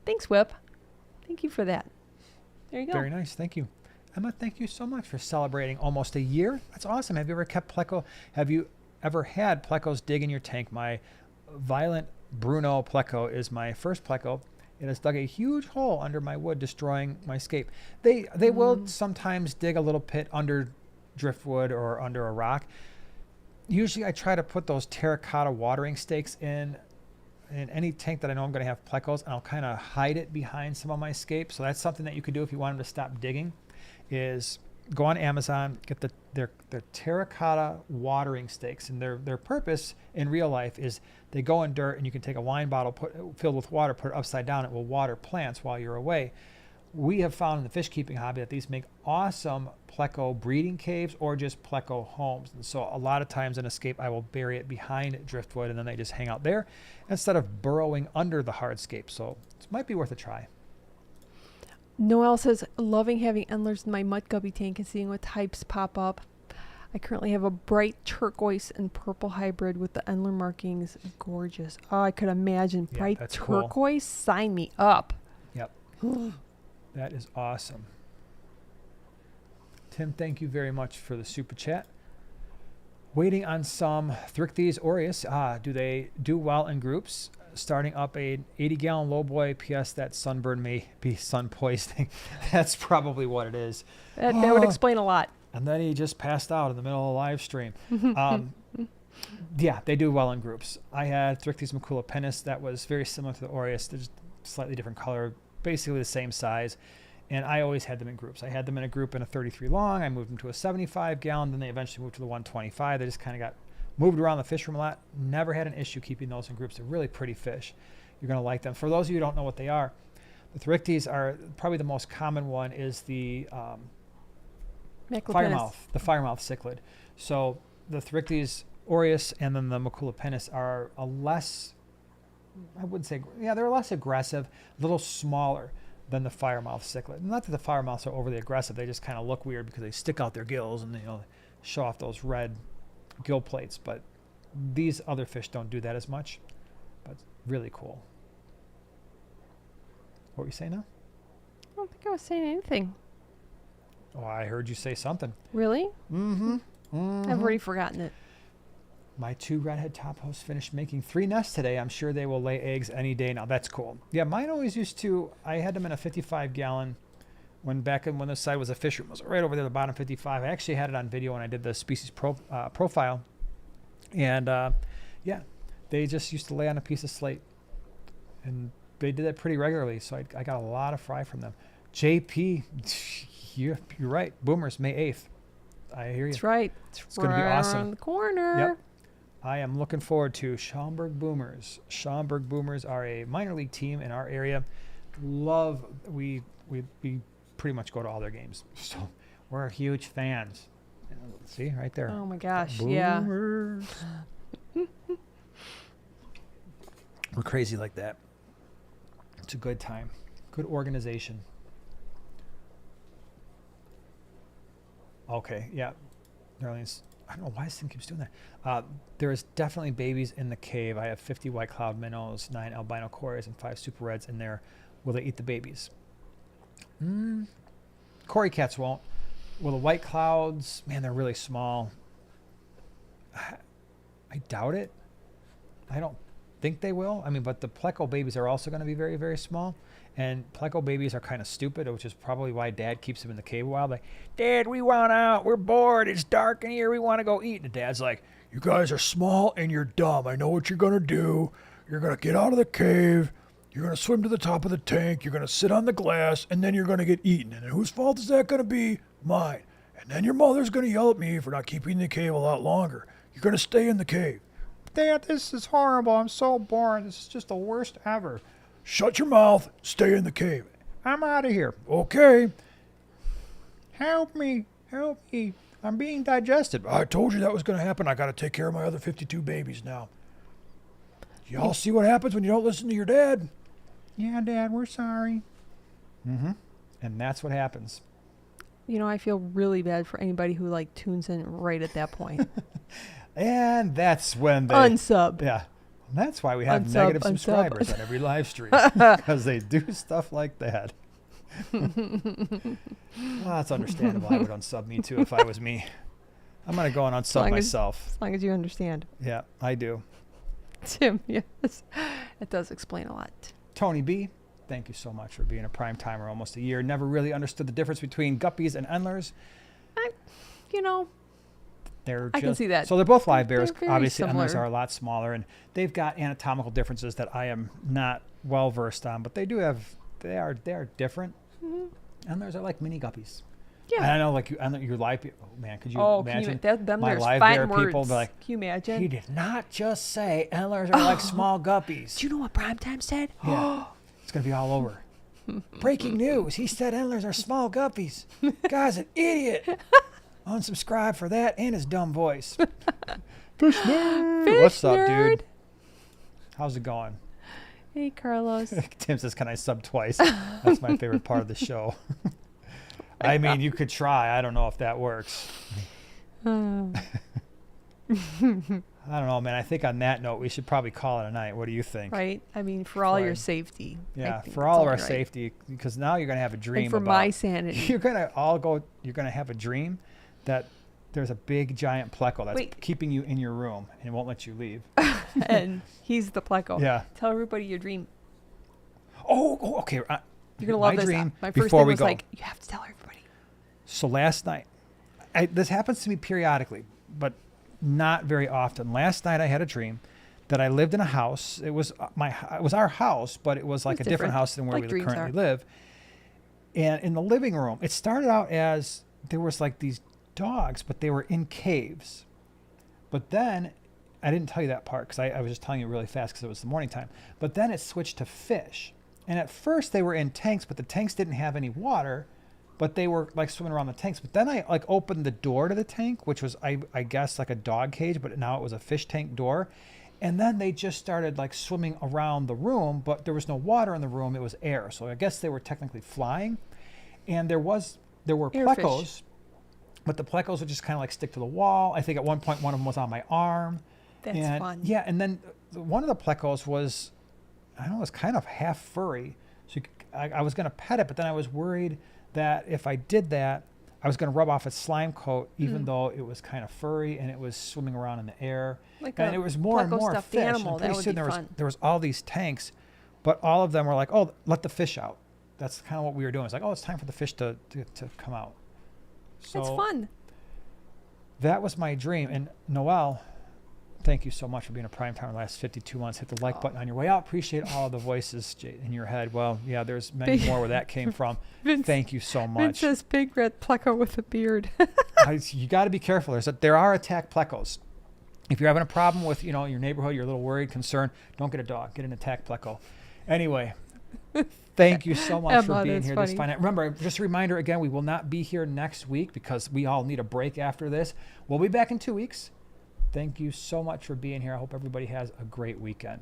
Thanks, Whip. Thank you for that. There you go. Very nice. Thank you. Emma, thank you so much for celebrating almost a year. That's awesome. Have you ever kept pleco? Have you ever had plecos dig in your tank? My Violent Bruno pleco is my first pleco. It has dug a huge hole under my wood, destroying my scape. They will sometimes dig a little pit under driftwood or under a rock. Usually I try to put those terracotta watering stakes in any tank that I know I'm going to have plecos, and I'll kind of hide it behind some of my scape. So that's something that you could do if you want them to stop digging, is go on Amazon, get their terracotta watering stakes, and their purpose in real life is they go in dirt, and you can take a wine bottle filled with water, put it upside down, it will water plants while you're away. we have found in the fish keeping hobby that these make awesome pleco breeding caves or just pleco homes. And so a lot of times in a scape, I will bury it behind driftwood and then they just hang out there instead of burrowing under the hardscape. So it might be worth a try. Noelle says, loving having endlers in my mud guppy tank and seeing what types pop up. I currently have a bright turquoise and purple hybrid with the endler markings. Gorgeous. Oh, I could imagine. Yeah, Bright that's turquoise. cool. Sign me up. Yep. That is awesome. Tim, thank you very much for the super chat. Waiting on some Thrichthys aureus. Do they do well in groups? Starting up a 80-gallon lowboy. P.S. That sunburn may be sun poisoning. That's probably what it is. That would explain a lot. And then he just passed out in the middle of the live stream. Yeah, they do well in groups. I had Thrichthys maculopennis that was very similar to the aureus. They're just slightly different color, basically the same size. And I always had them in groups. I had them in a group in a 33 long. I moved them to a 75 gallon. Then they eventually moved to the 125. They just kind of got moved around the fish room a lot. Never had an issue keeping those in groups. They're really pretty fish. You're going to like them. For those of you who don't know what they are, the Thrichthys are probably the most common one is the firemouth, the firemouth cichlid. So the Thrichthys aureus and then the maculopennis are a less, I wouldn't say, yeah, they're less aggressive, a little smaller than the firemouth cichlid. Not that the firemouths are overly aggressive, they just kind of look weird because they stick out their gills and show off those red gill plates. But these other fish don't do that as much. But really cool. What were you saying now? I don't think I was saying anything. Oh, I heard you say something. Really? Mm-hmm. I've already forgotten it. My 2 redhead topos finished making 3 nests today. I'm sure they will lay eggs any day now. That's cool. Yeah, mine always used to, I had them in a 55 gallon when this side was a fish room. It was right over there, the bottom 55. I actually had it on video when I did the species profile. And yeah, they just used to lay on a piece of slate. And they did that pretty regularly. So I got a lot of fry from them. JP, you're right. Boomers, May 8th. I hear you. That's right. It's going to be awesome. Around the corner. Yep. I am looking forward to Schaumburg Boomers. Schaumburg Boomers are a minor league team in our area. We pretty much go to all their games. So we're huge fans. See, right there. Oh my gosh, Boomers. Yeah. We're crazy like that. It's a good time. Good organization. Okay, yeah. Darlene's, I don't know why this thing keeps doing that. There is definitely babies in the cave. I have 50 white cloud minnows, 9 albino cories, and 5 super reds in there. Will they eat the babies? Cory cats won't. Will the white clouds, man, they're really small. I doubt it. I don't think they will. I mean, but the pleco babies are also going to be very, very small. And pleco babies are kind of stupid, which is probably why Dad keeps them in the cave a while. Like, Dad, we want out. We're bored. It's dark in here. We want to go eat. And Dad's like, you guys are small and you're dumb. I know what you're going to do. You're going to get out of the cave. You're going to swim to the top of the tank. You're going to sit on the glass. And then you're going to get eaten. And whose fault is that going to be? Mine. And then your mother's going to yell at me for not keeping the cave a lot longer. You're going to stay in the cave. Dad, this is horrible. I'm so bored. This is just the worst ever. Shut your mouth. Stay in the cave. I'm out of here. Okay. Help me. Help me. I'm being digested. I told you that was going to happen. I got to take care of my other 52 babies now. Y'all see what happens when you don't listen to your dad? Yeah, Dad, we're sorry. Mm-hmm. And that's what happens. You know, I feel really bad for anybody who tunes in right at that point. And that's when they unsub. Yeah. And that's why we have negative subscribers on every live stream. Because they do stuff like that. Well, that's understandable. I would unsub me too if I was me. I'm going to go and unsub myself. As long as you understand. Yeah, I do. Tim, yes. It does explain a lot. Tony B, thank you so much for being a prime timer almost a year. Never really understood the difference between guppies and endlers. I can see that. So they're both live bears. They're very Obviously, similar. endlers are a lot smaller, and they've got anatomical differences that I am not well versed on. But they are different. Mm-hmm. Endlers are like mini guppies. Yeah. And I know, your live. Oh man, could you imagine? Them my there's live fine bear words. people be like, can you imagine? He did not just say endlers are like small guppies. Do you know what Primetime said? Yeah. It's gonna be all over. Breaking news. He said Endlers are small guppies. Guy's an idiot. Unsubscribe for that and his dumb voice. Fish nerd. What's up, dude? How's it going? Hey, Carlos. Tim says, can I sub twice? That's my favorite part of the show. I mean, you could try. I don't know if that works. I don't know, man. I think on that note, we should probably call it a night. What do you think? Right? I mean, for all your safety. Yeah, for all of our safety, because now you're going to have a dream and for about, my sanity. You're going to have a dream that there's a big giant pleco that's keeping you in your room and won't let you leave. And he's the pleco. Yeah. Tell everybody your dream. Oh, okay. You're going to love this. Dream My first before thing we was go. like, you have to tell everybody. So last night, this happens to me periodically, but not very often. Last night I had a dream that I lived in a house. It was our house, but it was like a different house than where we currently live. And in the living room, it started out as there was like these dogs, but they were in caves. But then, I didn't tell you that part because I was just telling you really fast because it was the morning time. But then it switched to fish. And at first they were in tanks, but the tanks didn't have any water, but they were like swimming around the tanks. But then I like opened the door to the tank, which was, I guess, like a dog cage, but now it was a fish tank door. And then they just started like swimming around the room, but there was no water in the room. It was air. So I guess they were technically flying. And there were plecos, but the plecos would just kind of like stick to the wall. I think at one point one of them was on my arm. That's fun. Yeah, and then one of the plecos was, I don't know, it was kind of half furry. So I was going to pet it, but then I was worried that if I did that, I was going to rub off its slime coat, even though it was kind of furry and it was swimming around in the air. And it was more and more fish. Animal. And pretty soon there was all these tanks, but all of them were like, oh, let the fish out. That's kind of what we were doing. It's like, oh, it's time for the fish to come out. So that's fun. That was my dream. And Noelle, thank you so much for being a prime time the last 52 months. Hit the like button on your way out. Appreciate all the voices in your head. Well, yeah, there's many more where that came from. Thank you so much. Vince says big red pleco with a beard. You got to be careful. There are attack plecos. If you're having a problem with your neighborhood, you're a little worried, concerned, don't get a dog. Get an attack pleco. Anyway, thank you so much for being here this fine night. Remember, just a reminder again, we will not be here next week because we all need a break after this. We'll be back in 2 weeks. Thank you so much for being here. I hope everybody has a great weekend.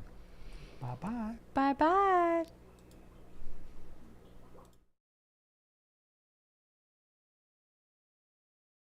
Bye-bye. Bye-bye.